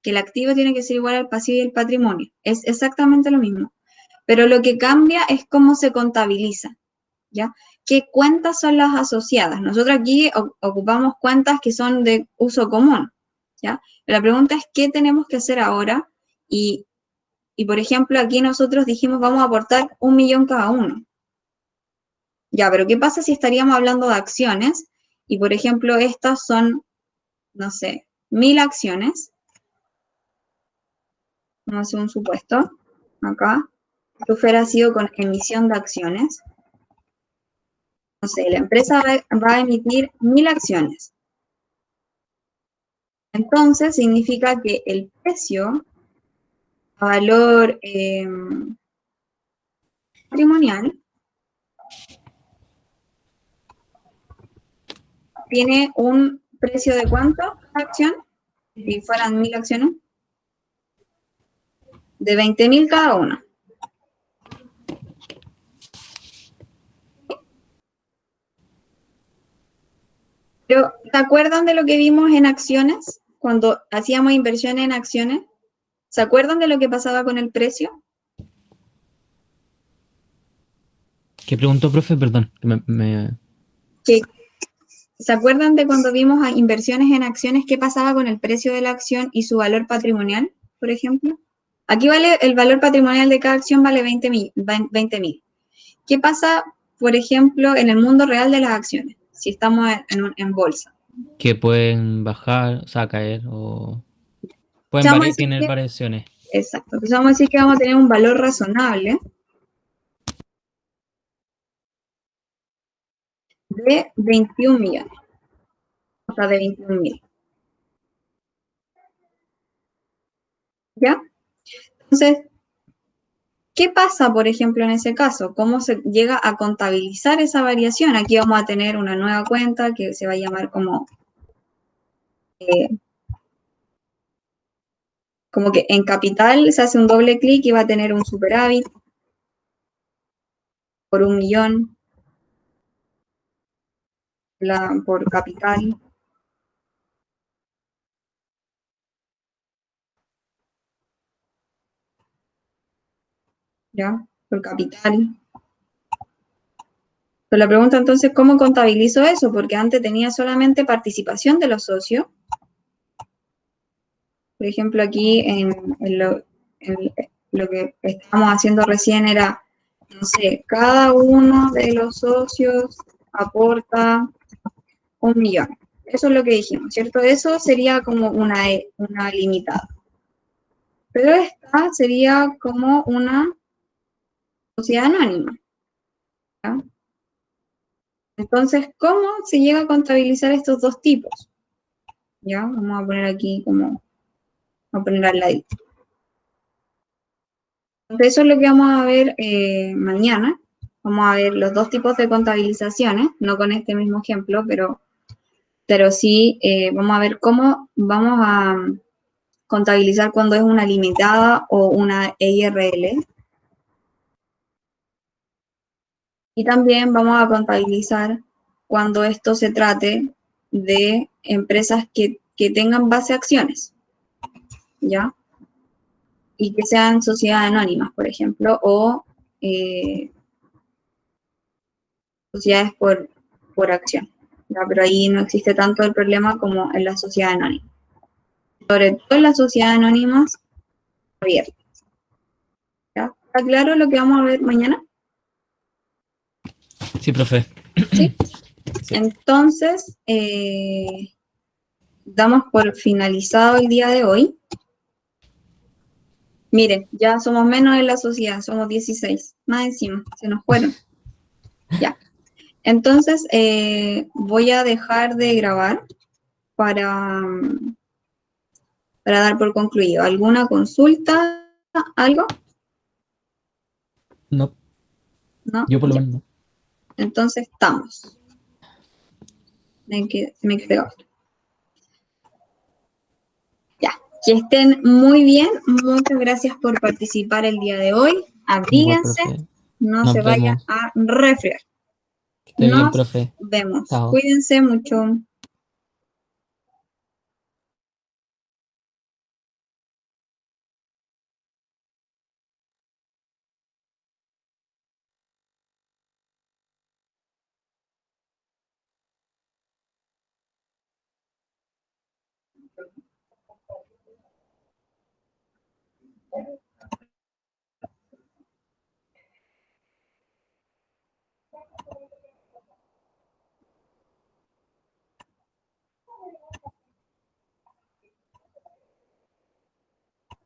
Que el activo tiene que ser igual al pasivo y el patrimonio. Es exactamente lo mismo. Pero lo que cambia es cómo se contabiliza, ¿ya? ¿Qué cuentas son las asociadas? Nosotros aquí ocupamos cuentas que son de uso común, ¿ya? La pregunta es, ¿qué tenemos que hacer ahora? Y por ejemplo, aquí nosotros dijimos, vamos a aportar 1 millón cada uno. Ya, pero ¿qué pasa si estaríamos hablando de acciones? Y por ejemplo, estas son, no sé, 1000 acciones. Vamos a hacer un supuesto. Acá. Esto fuera sido con emisión de acciones. No sé, la empresa va a emitir 1000 acciones. Entonces, significa que el precio a valor patrimonial tiene un precio de ¿cuánto cada acción? Si fueran 1000 acciones. De 20.000 cada una. Pero, ¿se acuerdan de lo que vimos en acciones? Cuando hacíamos inversiones en acciones, ¿se acuerdan de lo que pasaba con el precio? ¿Qué preguntó, profe? Perdón. Que, ¿se acuerdan de cuando vimos inversiones en acciones, qué pasaba con el precio de la acción y su valor patrimonial, por ejemplo? Aquí vale, el valor patrimonial de cada acción vale 20.000. ¿Qué pasa, por ejemplo, en el mundo real de las acciones? Si estamos en bolsa. Que pueden bajar, o sea, caer, o pueden Vamos a variar, decir tener que, variaciones. exacto, entonces vamos a decir que vamos a tener un valor razonable de 21 millones, o sea, de 21.000. ¿Ya? Entonces, ¿qué pasa, por ejemplo, en ese caso? ¿Cómo se llega a contabilizar esa variación? Aquí vamos a tener una nueva cuenta que se va a llamar eh, como que en capital se hace un doble clic y va a tener un superávit por 1.000.000 por capital, ¿ya? Por capital. Pero la pregunta entonces, ¿cómo contabilizo eso? Porque antes tenía solamente participación de los socios. Por ejemplo, aquí en lo que estábamos haciendo recién era, no sé, cada uno de los socios aporta 1.000.000. Eso es lo que dijimos, ¿cierto? Eso sería como una limitada. Pero esta sería como una sociedad anónima, ¿ya? Entonces, ¿cómo se llega a contabilizar estos dos tipos? ¿Ya? Vamos a poner aquí vamos a poner al ladito. Entonces, eso es lo que vamos a ver mañana. Vamos a ver los dos tipos de contabilizaciones, no con este mismo ejemplo, pero sí vamos a ver cómo vamos a contabilizar cuando es una limitada o una EIRL. Y también vamos a contabilizar cuando esto se trate de empresas que tengan base a acciones, ¿ya? Y que sean sociedades anónimas, por ejemplo, o sociedades por acción, ¿ya? Pero ahí no existe tanto el problema como en la sociedad anónima. Sobre todo en las sociedades anónimas abiertas, ¿ya? ¿Está claro lo que vamos a ver mañana? Sí, profe. Sí. Sí. Entonces, damos por finalizado el día de hoy. Miren, ya somos menos en la sociedad, somos 16, más encima, se nos fueron. Ya. Entonces, voy a dejar de grabar para, para dar por concluido. ¿Alguna consulta? ¿Algo? No, ¿No? yo por lo Ya. menos no. Entonces, estamos. Me quedé pegado. Ya. Que estén muy bien. Muchas gracias por participar el día de hoy. Igual, Abríguense, profe. no se Nos vayan vemos. a resfriar. Que esté bien, Nos profe. vemos. Chao. Cuídense mucho.